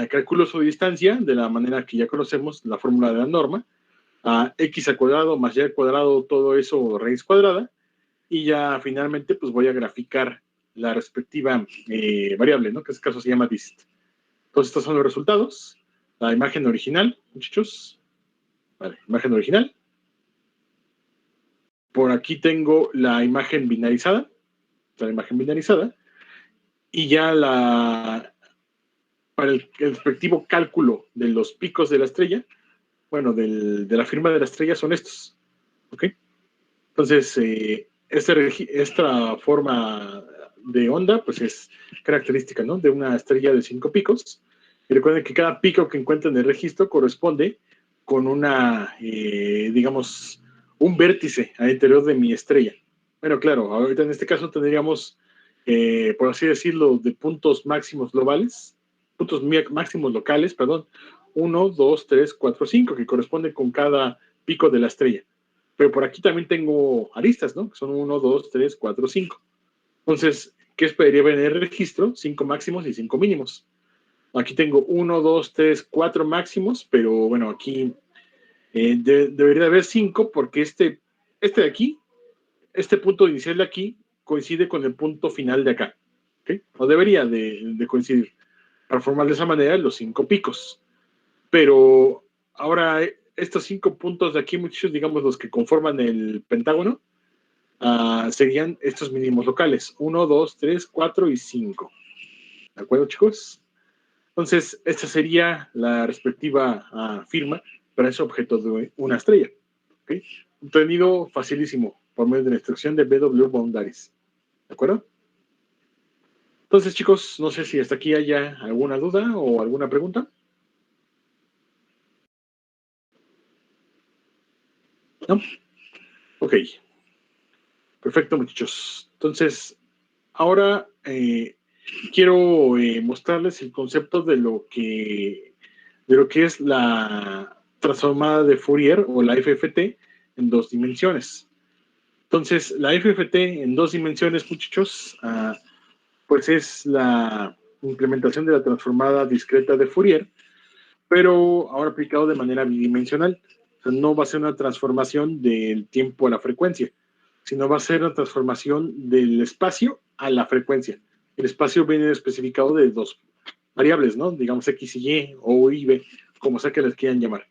Calculo su distancia de la manera que ya conocemos, la fórmula de la norma. X al cuadrado más Y al cuadrado, todo eso raíz cuadrada. Y ya finalmente, pues voy a graficar la respectiva variable, ¿no? Que en este caso se llama dist. Entonces, estos son los resultados. La imagen original, muchachos. Vale, imagen original. Por aquí tengo la imagen binarizada. La imagen binarizada. Y ya para el respectivo cálculo de los picos de la estrella, bueno, de la firma de la estrella son estos. ¿Ok? Entonces, esta forma de onda, pues es característica, ¿no? De una estrella de 5 picos. Y recuerden que cada pico que encuentran en el registro corresponde con digamos, un vértice al interior de mi estrella. Bueno, claro, ahorita en este caso tendríamos, por así decirlo, de puntos máximos globales, puntos máximos locales, perdón, 1, 2, 3, 4, 5, que corresponden con cada pico de la estrella. Pero por aquí también tengo aristas, ¿no? Son 1, 2, 3, 4, 5. Entonces, ¿qué esperaría ver en el registro? 5 máximos y 5 mínimos. Aquí tengo 1, 2, 3, 4 máximos, pero bueno, aquí debería haber 5 porque este de aquí, este punto inicial de aquí, coincide con el punto final de acá. ¿Okay? O debería de coincidir para formar de esa manera los 5 picos. Pero ahora estos 5 puntos de aquí, muchos, digamos, los que conforman el pentágono, serían estos mínimos locales. 1, 2, 3, 4 y 5. ¿De acuerdo, chicos? Entonces, esta sería la respectiva firma para ese objeto de una estrella. ¿Okay? Entendido facilísimo por medio de la instrucción de BW Boundaries. ¿De acuerdo? Entonces, chicos, no sé si hasta aquí haya alguna duda o alguna pregunta. ¿No? Ok. Perfecto, muchachos. Entonces, ahora quiero mostrarles el concepto de lo que es la transformada de Fourier o la FFT en 2 dimensiones. Entonces, la FFT en 2 dimensiones, muchachos, pues es la implementación de la transformada discreta de Fourier, pero ahora aplicado de manera bidimensional. O sea, no va a ser una transformación del tiempo a la frecuencia, sino va a ser una transformación del espacio a la frecuencia. El espacio viene especificado de 2 variables, ¿no? Digamos X y Y o Y, B, como sea que les quieran llamar.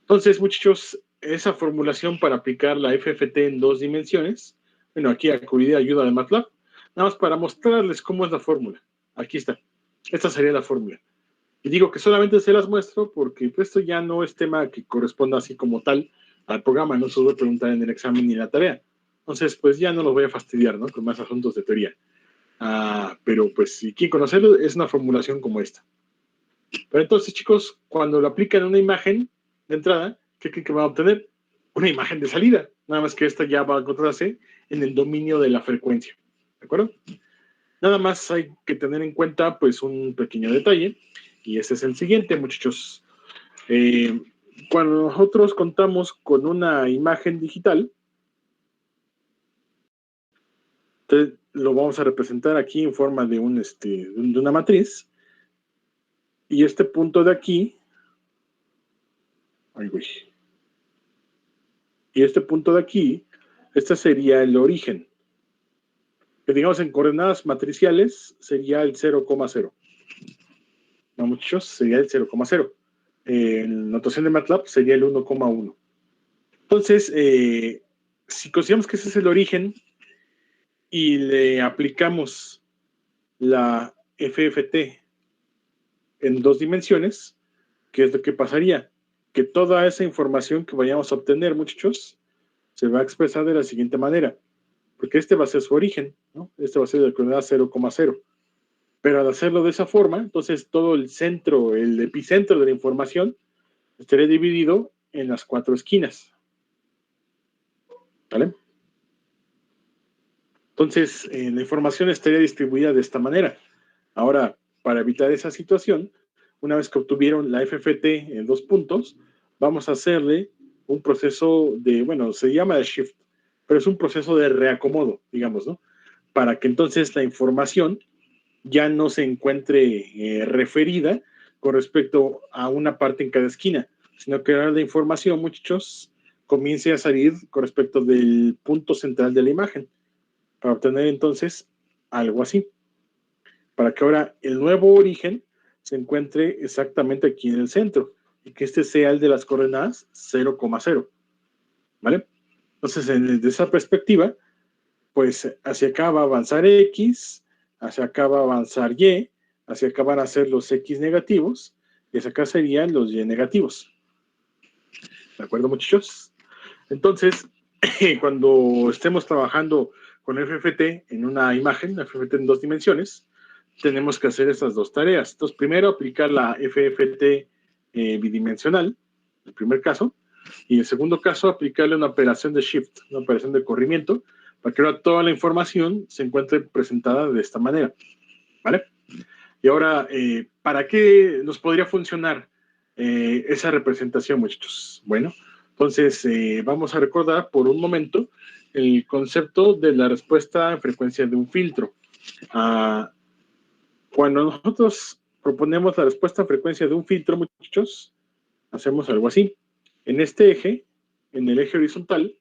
Entonces, muchachos, esa formulación para aplicar la FFT en 2 dimensiones, bueno, aquí acudí de ayuda de MATLAB, nada más para mostrarles cómo es la fórmula. Aquí está. Esta sería la fórmula. Y digo que solamente se las muestro porque esto ya no es tema que corresponda así como tal al programa, no se lo voy a preguntar en el examen ni en la tarea. Entonces, pues ya no los voy a fastidiar, ¿no? Con más asuntos de teoría. Pero pues si quieren conocerlo, es una formulación como esta. Pero entonces, chicos, cuando lo aplican en una imagen de entrada, ¿qué creen que va a obtener? Una imagen de salida, nada más que esta ya va a encontrarse en el dominio de la frecuencia, ¿de acuerdo? Nada más hay que tener en cuenta pues un pequeño detalle, y ese es el siguiente, muchachos. Cuando nosotros contamos con una imagen digital, entonces lo vamos a representar aquí en forma de una matriz, y este punto de aquí, y este punto de aquí, este sería el origen, que digamos en coordenadas matriciales sería el 0,0. No, muchachos, sería el 0,0. En notación de MATLAB sería el 1,1. Entonces, si consideramos que ese es el origen y le aplicamos la FFT en 2 dimensiones, ¿qué es lo que pasaría? Que toda esa información que vayamos a obtener, muchachos, se va a expresar de la siguiente manera, porque este va a ser su origen, ¿no? Este va a ser de coordenada 0,0. Pero al hacerlo de esa forma, entonces todo el centro, el epicentro de la información, estaría dividido en las 4 esquinas. ¿Vale? Entonces, la información estaría distribuida de esta manera. Ahora, para evitar esa situación, una vez que obtuvieron la FFT en 2 puntos, vamos a hacerle un proceso de, bueno, se llama de shift, pero es un proceso de reacomodo, digamos, ¿no? Para que entonces la información ya no se encuentre referida con respecto a una parte en cada esquina, sino que ahora la información, muchachos, comience a salir con respecto del punto central de la imagen, para obtener entonces algo así, para que ahora el nuevo origen se encuentre exactamente aquí en el centro y que este sea el de las coordenadas 0,0, ¿vale? Entonces, desde esa perspectiva, pues hacia acá va a avanzar X, hacia acá va a avanzar Y, hacia acá van a ser los X negativos, y hacia acá serían los Y negativos. ¿De acuerdo, muchachos? Entonces, cuando estemos trabajando con FFT en una imagen, FFT en 2 dimensiones, tenemos que hacer estas 2 tareas. Entonces, primero aplicar la FFT bidimensional, el primer caso, y en el segundo caso aplicarle una operación de shift, una operación de corrimiento, para que ahora toda la información se encuentre presentada de esta manera, ¿vale? Y ahora, ¿para qué nos podría funcionar esa representación, muchachos? Bueno, entonces vamos a recordar por un momento el concepto de la respuesta en frecuencia de un filtro. Cuando nosotros proponemos la respuesta en frecuencia de un filtro, muchachos, hacemos algo así. En este eje, en el eje horizontal,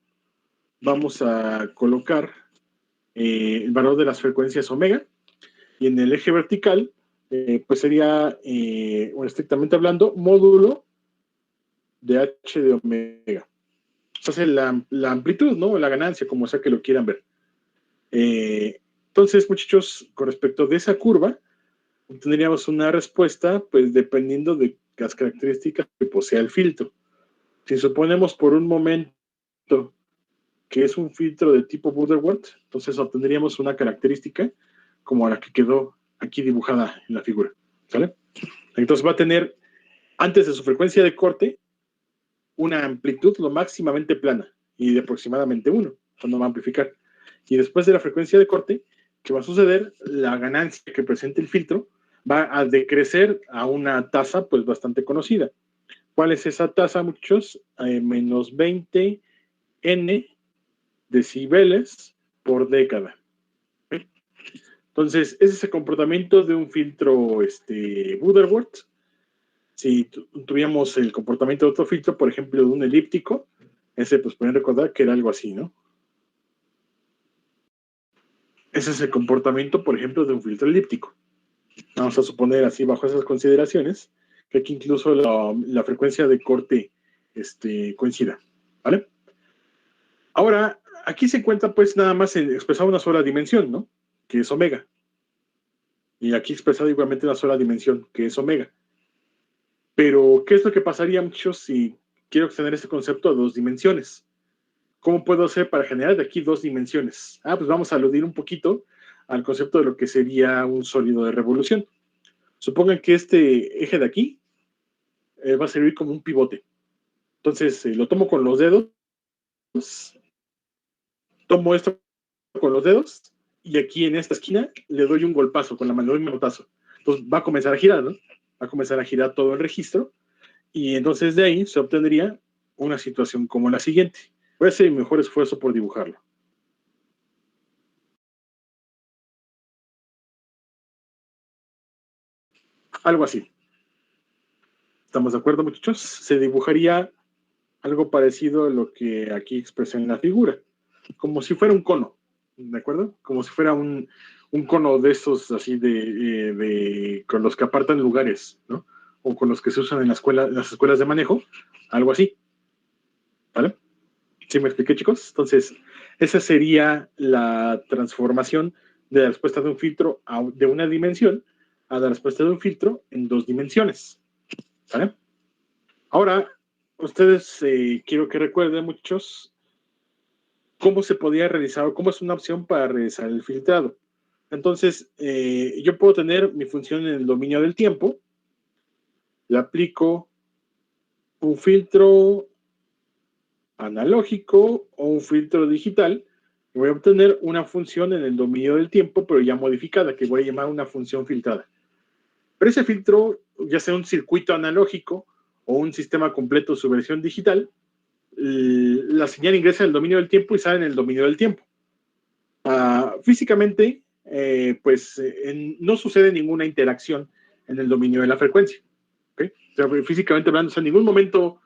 vamos a colocar el valor de las frecuencias omega, y en el eje vertical, pues sería, bueno, estrictamente hablando, módulo de h de omega. O sea, la amplitud, ¿no? La ganancia, como sea que lo quieran ver. Entonces, muchachos, con respecto de esa curva, tendríamos una respuesta, pues dependiendo de las características que posea el filtro. Si suponemos por un momento que es un filtro de tipo Butterworth, entonces obtendríamos una característica como la que quedó aquí dibujada en la figura, ¿sale? Entonces va a tener, antes de su frecuencia de corte, una amplitud lo máximamente plana y de aproximadamente 1, cuando va a amplificar. Y después de la frecuencia de corte, ¿qué va a suceder? La ganancia que presenta el filtro va a decrecer a una tasa pues bastante conocida. ¿Cuál es esa tasa, muchachos? Menos 20 n decibeles por década. ¿Okay? Entonces, ese es el comportamiento de un filtro Butterworth. Si tuviéramos el comportamiento de otro filtro, por ejemplo, de un elíptico, ese pues pueden recordar que era algo así, ¿no? Ese es el comportamiento, por ejemplo, de un filtro elíptico. Vamos a suponer así, bajo esas consideraciones, que aquí incluso la frecuencia de corte coincida, ¿vale? Ahora, aquí se encuentra pues nada más expresada una sola dimensión, ¿no? Que es omega. Y aquí expresada igualmente una sola dimensión, que es omega. Pero, ¿qué es lo que pasaría, muchachos, si quiero extender este concepto a 2 dimensiones? ¿Cómo puedo hacer para generar de aquí 2 dimensiones? Pues vamos a aludir un poquito al concepto de lo que sería un sólido de revolución. Supongan que este eje de aquí va a servir como un pivote. Entonces lo tomo con los dedos, tomo esto con los dedos y aquí en esta esquina le doy un golpazo con la mano, le doy un manotazo. Entonces va a comenzar a girar, ¿no? Va a comenzar a girar todo el registro y entonces de ahí se obtendría una situación como la siguiente. Voy a hacer mi mejor esfuerzo por dibujarlo. Algo así. ¿Estamos de acuerdo, muchachos? Se dibujaría algo parecido a lo que aquí expresé en la figura, como si fuera un cono, ¿de acuerdo? Como si fuera un cono de estos así con los que apartan lugares, ¿no? O con los que se usan en las escuelas de manejo, algo así, ¿vale? ¿Sí me expliqué, chicos? Entonces, esa sería la transformación de la respuesta de un filtro de una dimensión a la respuesta de un filtro en 2 dimensiones, ¿vale? Ahora, ustedes quiero que recuerden, muchos, cómo se podía realizar o cómo es una opción para realizar el filtrado. Entonces, yo puedo tener mi función en el dominio del tiempo, le aplico un filtro analógico o un filtro digital, y voy a obtener una función en el dominio del tiempo, pero ya modificada, que voy a llamar una función filtrada. Pero ese filtro, ya sea un circuito analógico o un sistema completo su versión digital, la señal ingresa en el dominio del tiempo y sale en el dominio del tiempo. Físicamente, no sucede ninguna interacción en el dominio de la frecuencia. ¿Okay? O sea, físicamente hablando, o sea, en ningún momento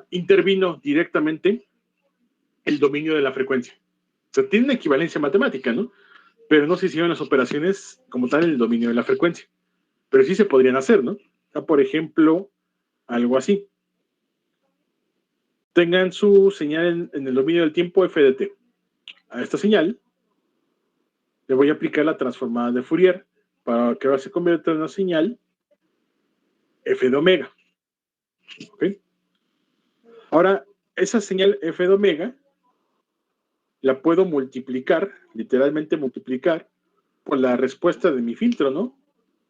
intervino directamente el dominio de la frecuencia. O sea, tiene una equivalencia matemática, ¿no? Pero no se hicieron las operaciones como tal en el dominio de la frecuencia. Pero sí se podrían hacer, ¿no? O sea, por ejemplo, algo así. Tengan su señal en el dominio del tiempo f de t. A esta señal le voy a aplicar la transformada de Fourier para que ahora se convierta en una señal f de omega. ¿Okay? Ahora, esa señal f de omega la puedo multiplicar, literalmente multiplicar, por la respuesta de mi filtro, ¿no?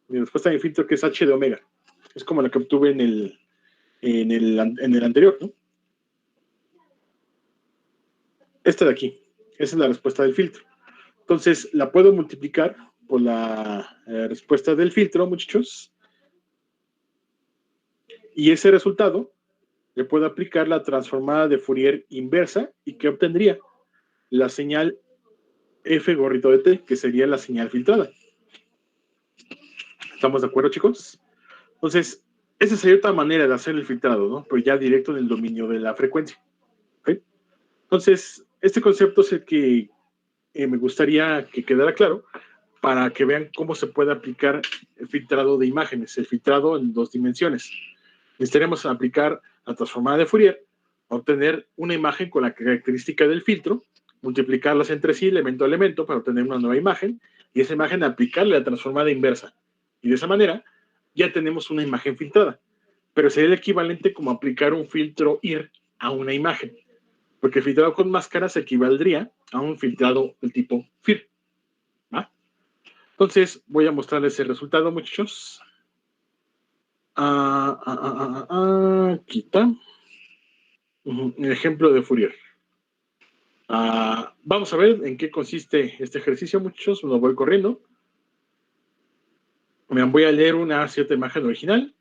Mi respuesta de mi filtro que es h de omega. Es como la que obtuve en el anterior, ¿no? Esta de aquí. Esa es la respuesta del filtro. Entonces, la puedo multiplicar por la respuesta del filtro, muchachos. Y ese resultado le puedo aplicar la transformada de Fourier inversa. ¿Y qué obtendría? La señal f gorrito de t, que sería la señal filtrada. ¿Estamos de acuerdo, chicos? Entonces, esa sería otra manera de hacer el filtrado, ¿no? Pero ya directo en el dominio de la frecuencia. ¿Okay? Entonces, este concepto es el que me gustaría que quedara claro para que vean cómo se puede aplicar el filtrado de imágenes, el filtrado en 2 dimensiones. Necesitaremos aplicar la transformada de Fourier, obtener una imagen con la característica del filtro, multiplicarlas entre sí elemento a elemento para obtener una nueva imagen, y esa imagen aplicarle la transformada inversa. Y de esa manera ya tenemos una imagen filtrada. Pero sería el equivalente como aplicar un filtro IR a una imagen, porque el filtrado con máscaras equivaldría a un filtrado del tipo FIR. ¿Va? Entonces voy a mostrarles el resultado, muchachos. Aquí está. El ejemplo de Fourier. Vamos a ver en qué consiste este ejercicio, muchachos. Lo voy corriendo. Me voy a leer una cierta imagen original.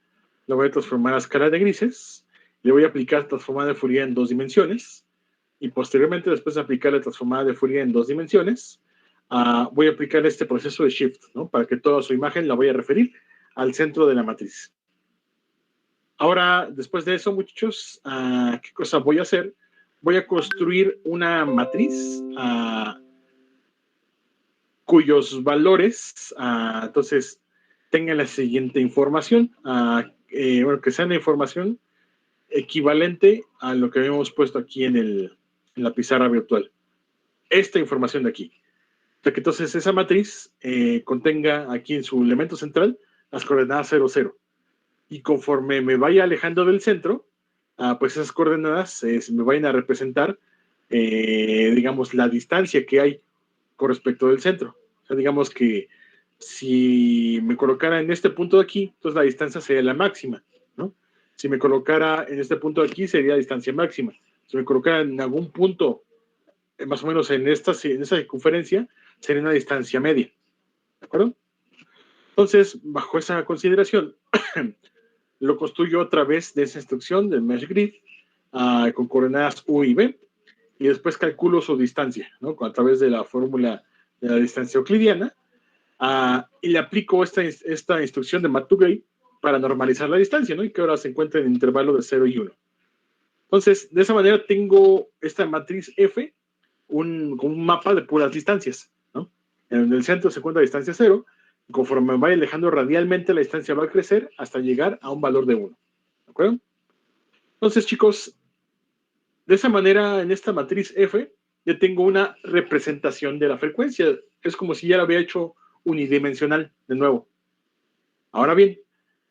La voy a transformar a escala de grises. Le voy a aplicar transformada de Fourier en 2 dimensiones. Y posteriormente, después de aplicar la transformada de Fourier en 2 dimensiones, voy a aplicar este proceso de shift, ¿no? Para que toda su imagen la voy a referir al centro de la matriz. Ahora, después de eso, muchachos, ¿qué cosa voy a hacer? Voy a construir una matriz cuyos valores, entonces, tengan la siguiente información, bueno, que sea la información equivalente a lo que habíamos puesto aquí en la pizarra virtual. Esta información de aquí. O sea, que entonces esa matriz contenga aquí en su elemento central las coordenadas 0, 0. Y conforme me vaya alejando del centro, pues esas coordenadas me vayan a representar, digamos, la distancia que hay con respecto del centro. O sea, digamos que si me colocara en este punto de aquí, entonces la distancia sería la máxima, ¿no? Si me colocara en este punto de aquí, sería distancia máxima. Si me colocara en algún punto, más o menos en esta circunferencia, sería una distancia media. ¿De acuerdo? Entonces, bajo esa consideración, lo construyo a través de esa instrucción del mesh grid con coordenadas U y B, y después calculo su distancia, ¿no? A través de la fórmula de la distancia euclidiana, y le aplico esta instrucción de Math2Grade para normalizar la distancia, ¿no? Y que ahora se encuentra en el intervalo de 0 y 1. Entonces, de esa manera tengo esta matriz F, un mapa de puras distancias, ¿no? En el centro se encuentra distancia 0, y conforme me vaya alejando radialmente, la distancia va a crecer hasta llegar a un valor de 1. ¿De acuerdo? Entonces, chicos, de esa manera, en esta matriz F, ya tengo una representación de la frecuencia. Es como si ya la había hecho unidimensional de nuevo. Ahora bien,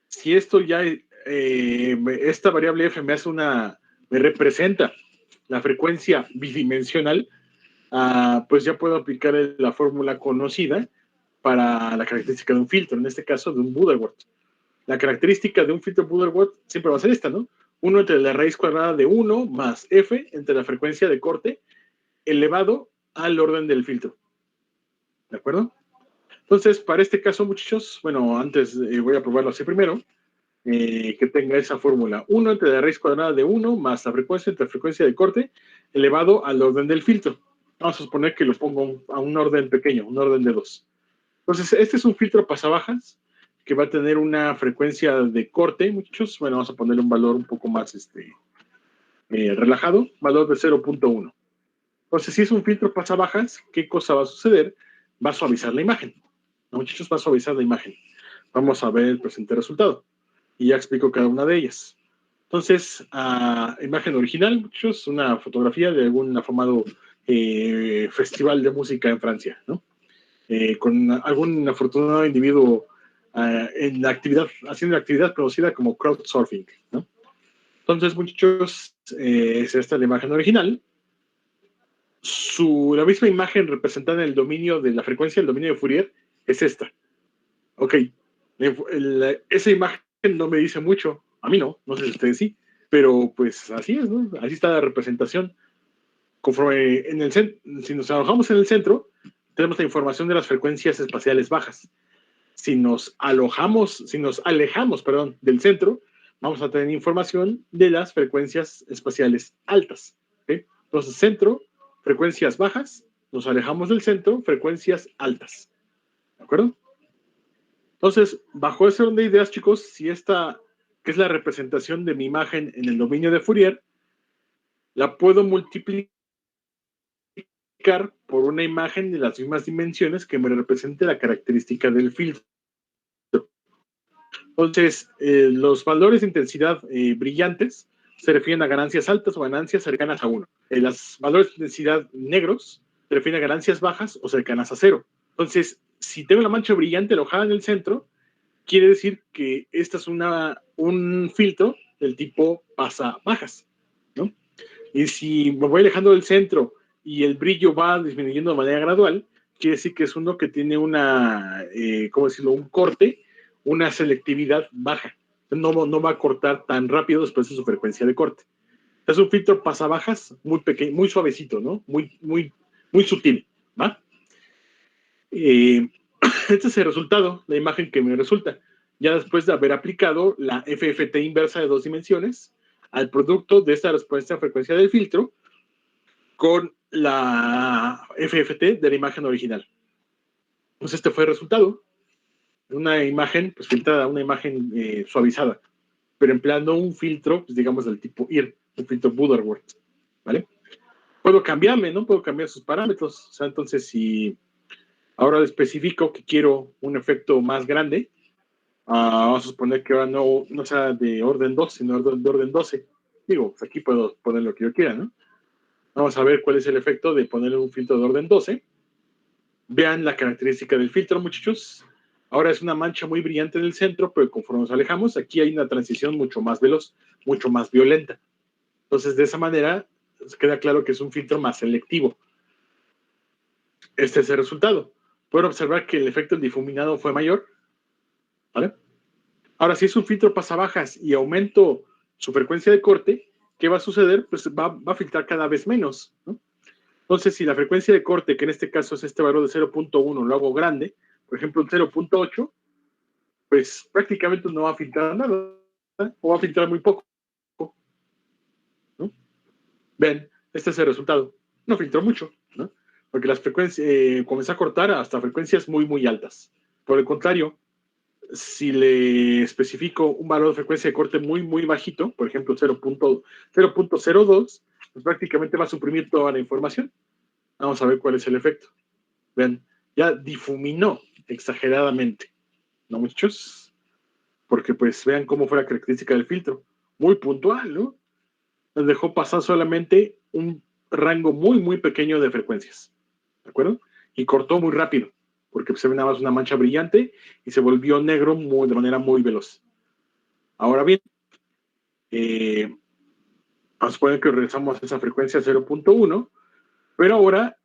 si esto ya, esta variable F me representa la frecuencia bidimensional, pues ya puedo aplicar la fórmula conocida para la característica de un filtro, en este caso de un Butterworth. La característica de un filtro Butterworth siempre va a ser esta, ¿no? 1 entre la raíz cuadrada de 1 más F entre la frecuencia de corte elevado al orden del filtro. ¿De acuerdo? Entonces, para este caso, muchachos, bueno, antes voy a probarlo así primero, que tenga esa fórmula. 1 entre la raíz cuadrada de 1 más la frecuencia entre la frecuencia de corte elevado al orden del filtro. Vamos a suponer que lo pongo a un orden pequeño, un orden de 2. Entonces, este es un filtro pasabajas que va a tener una frecuencia de corte, muchachos. Bueno, vamos a ponerle un valor un poco más relajado, valor de 0.1. Entonces, si es un filtro pasabajas, ¿qué cosa va a suceder? Va a suavizar la imagen. ¿No, muchachos? Va a suavizar la imagen. Vamos a ver el presente resultado. Y ya explico cada una de ellas. Entonces, imagen original, muchachos, una fotografía de algún afamado festival de música en Francia, ¿no? Con algún afortunado individuo en la actividad, haciendo la actividad conocida como crowdsurfing, ¿no? Entonces, muchachos, es esta la imagen original. La misma imagen representada en el dominio de la frecuencia, el dominio de Fourier, es esta. Ok, esa imagen no me dice mucho, a mí no sé si ustedes sí, pero pues así es, ¿no? Así está la representación. Conforme si nos alojamos en el centro, tenemos la información de las frecuencias espaciales bajas. Si nos alejamos, perdón, del centro, vamos a tener información de las frecuencias espaciales altas. ¿Okay? Entonces, centro, frecuencias bajas, nos alejamos del centro, frecuencias altas. ¿De acuerdo? Entonces, bajo ese orden de ideas, chicos, si esta, que es la representación de mi imagen en el dominio de Fourier, la puedo multiplicar por una imagen de las mismas dimensiones que me represente la característica del filtro. Entonces, los valores de intensidad brillantes se refieren a ganancias altas o ganancias cercanas a 1. Los valores de intensidad negros se refieren a ganancias bajas o cercanas a 0. Entonces, si tengo la mancha brillante alojada en el centro, quiere decir que esta es un filtro del tipo pasabajas, ¿no? Y si me voy alejando del centro y el brillo va disminuyendo de manera gradual, quiere decir que es uno que tiene ¿cómo decirlo? Un corte, una selectividad baja. No va a cortar tan rápido después de su frecuencia de corte. Es un filtro pasabajas muy pequeño, muy suavecito, ¿no? Muy sutil, ¿va? Este es el resultado, la imagen que me resulta. Ya después de haber aplicado la FFT inversa de 2 dimensiones al producto de esta respuesta a frecuencia del filtro con la FFT de la imagen original. Pues este fue el resultado. Una imagen pues, filtrada, una imagen suavizada, pero empleando un filtro, pues, digamos, del tipo IR, un filtro Butterworth, ¿vale? Puedo cambiarle, ¿no? Puedo cambiar sus parámetros. O sea, entonces, si ahora especifico que quiero un efecto más grande, vamos a suponer que ahora no sea de orden 2, sino de orden 12. Digo, pues aquí puedo poner lo que yo quiera, ¿no? Vamos a ver cuál es el efecto de ponerle un filtro de orden 12. Vean la característica del filtro, muchachos. Ahora es una mancha muy brillante en el centro, pero conforme nos alejamos, aquí hay una transición mucho más veloz, mucho más violenta. Entonces, de esa manera, queda claro que es un filtro más selectivo. Este es el resultado. Pueden observar que el efecto del difuminado fue mayor, ¿vale? Ahora, si es un filtro pasabajas y aumento su frecuencia de corte, ¿qué va a suceder? Pues va a filtrar cada vez menos, ¿no? Entonces, si la frecuencia de corte, que en este caso es este valor de 0.1, lo hago grande, por ejemplo, un 0.8, pues prácticamente no va a filtrar nada, o va a filtrar muy poco, ¿no? Ven, este es el resultado. No filtró mucho, ¿no? Porque las frecuencias, comenzó a cortar hasta frecuencias muy, muy altas. Por el contrario, si le especifico un valor de frecuencia de corte muy, muy bajito, por ejemplo 0.02, pues prácticamente va a suprimir toda la información. Vamos a ver cuál es el efecto. Vean, ya difuminó exageradamente, ¿no, muchachos? Porque pues vean cómo fue la característica del filtro. Muy puntual, ¿no? Nos dejó pasar solamente un rango muy, muy pequeño de frecuencias, ¿de acuerdo? Y cortó muy rápido, porque se ve nada más una mancha brillante y se volvió negro de manera muy veloz. Ahora bien, vamos a suponer que regresamos a esa frecuencia 0.1, pero ahora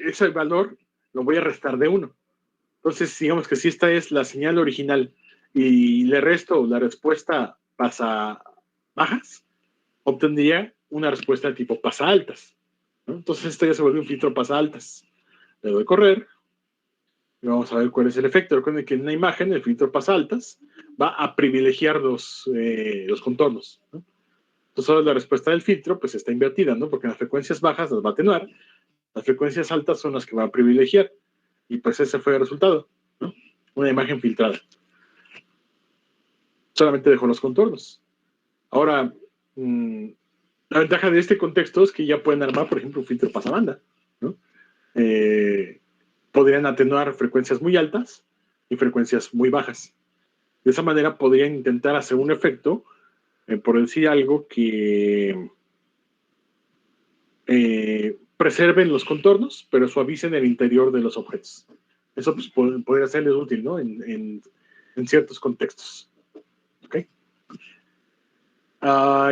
ese valor lo voy a restar de 1. Entonces, digamos que si esta es la señal original y le resto la respuesta pasa bajas, obtendría una respuesta de tipo pasa altas, ¿no? Entonces, esto ya se vuelve un filtro pasa altas. Le doy correr y vamos a ver cuál es el efecto. Recuerden que en una imagen el filtro pasa altas va a privilegiar los contornos, ¿no? Entonces, ahora la respuesta del filtro pues está invertida, ¿no? Porque en las frecuencias bajas las va a atenuar, las frecuencias altas son las que va a privilegiar. Y pues ese fue el resultado, ¿no? Una imagen filtrada. Solamente dejó los contornos. Ahora, la ventaja de este contexto es que ya pueden armar, por ejemplo, un filtro pasabanda, ¿no? Podrían atenuar frecuencias muy altas y frecuencias muy bajas. De esa manera podrían intentar hacer un efecto, por decir algo, que preserven los contornos, pero suavicen el interior de los objetos. Eso pues, podría serles útil, ¿no? En ciertos contextos. ¿Ok?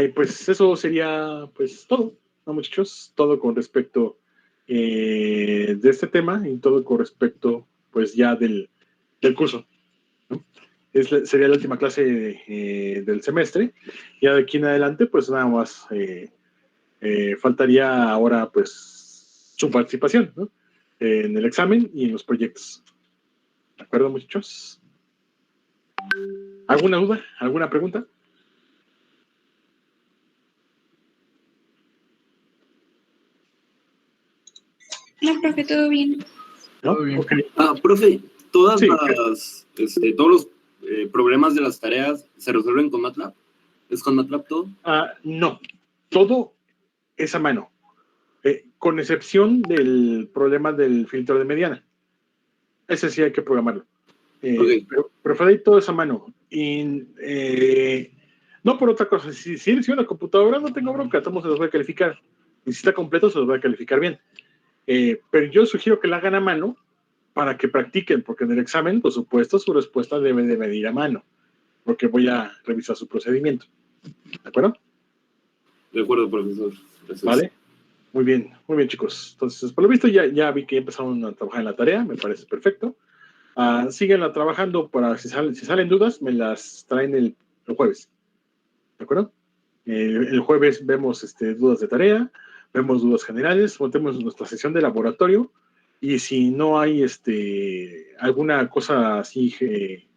Y pues eso sería pues todo, ¿no, muchachos? Todo con respecto de este tema y todo con respecto pues ya del curso, ¿no? Sería la última clase del semestre. Ya de aquí en adelante pues nada más faltaría ahora pues su participación, ¿no? En el examen y en los proyectos. ¿De acuerdo, muchachos? ¿Alguna duda? ¿Alguna pregunta? No, profe, todo bien. ¿No? Todo bien. Okay. Profe, todos Sí. los problemas de las tareas se resuelven con MATLAB. ¿Es con MATLAB todo? No, todo es a mano, con excepción del problema del filtro de mediana. Ese sí hay que programarlo. Okay. Pero fuera de ahí todo es a mano. Y no por otra cosa. Si eres una computadora, no tengo bronca, todos se los voy a calificar. Y si está completo, se los voy a calificar bien. Pero yo sugiero que la hagan a mano para que practiquen, porque en el examen, por supuesto, su respuesta debe de medir a mano, porque voy a revisar su procedimiento. ¿De acuerdo? De acuerdo, profesor. Gracias. Vale. Muy bien, chicos. Entonces, por lo visto, ya vi que empezaron a trabajar en la tarea, me parece perfecto. Síguenla trabajando para si salen dudas, me las traen el jueves. ¿De acuerdo? El jueves vemos dudas de tarea, vemos dudas generales, tenemos nuestra sesión de laboratorio y si no hay alguna cosa así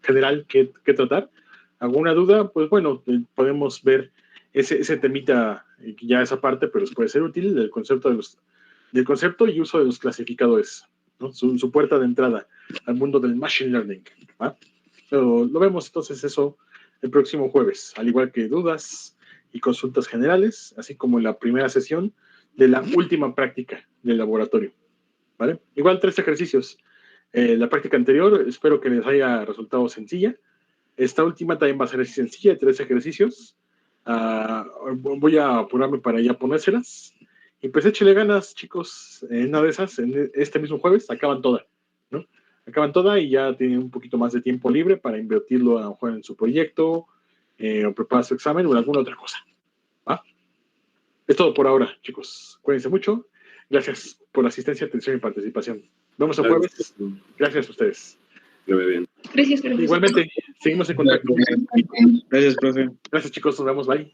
general que tratar, alguna duda, pues bueno, podemos ver ese temita, ya esa parte, pero puede ser útil del concepto del concepto y uso de los clasificadores, ¿no? Su puerta de entrada al mundo del machine learning, ¿va? Pero lo vemos entonces eso el próximo jueves, al igual que dudas y consultas generales, así como la primera sesión de la última práctica del laboratorio, ¿vale? Igual 3 ejercicios. La práctica anterior espero que les haya resultado sencilla. Esta última también va a ser sencilla, 3 ejercicios. Voy a apurarme para ya ponérselas. Y pues échale ganas, chicos, en una de esas, en este mismo jueves, acaban toda, ¿no? Acaban toda y ya tienen un poquito más de tiempo libre para invertirlo a lo mejor en su proyecto, o preparar su examen o en alguna otra cosa. ¿Va? Es todo por ahora, chicos. Cuídense mucho. Gracias por la asistencia, atención y participación. Nos vemos el jueves. Gracias a ustedes. Que ve bien. Gracias, profesor. Igualmente, seguimos en contacto. Gracias, profe. Gracias, chicos. Nos vemos. Bye.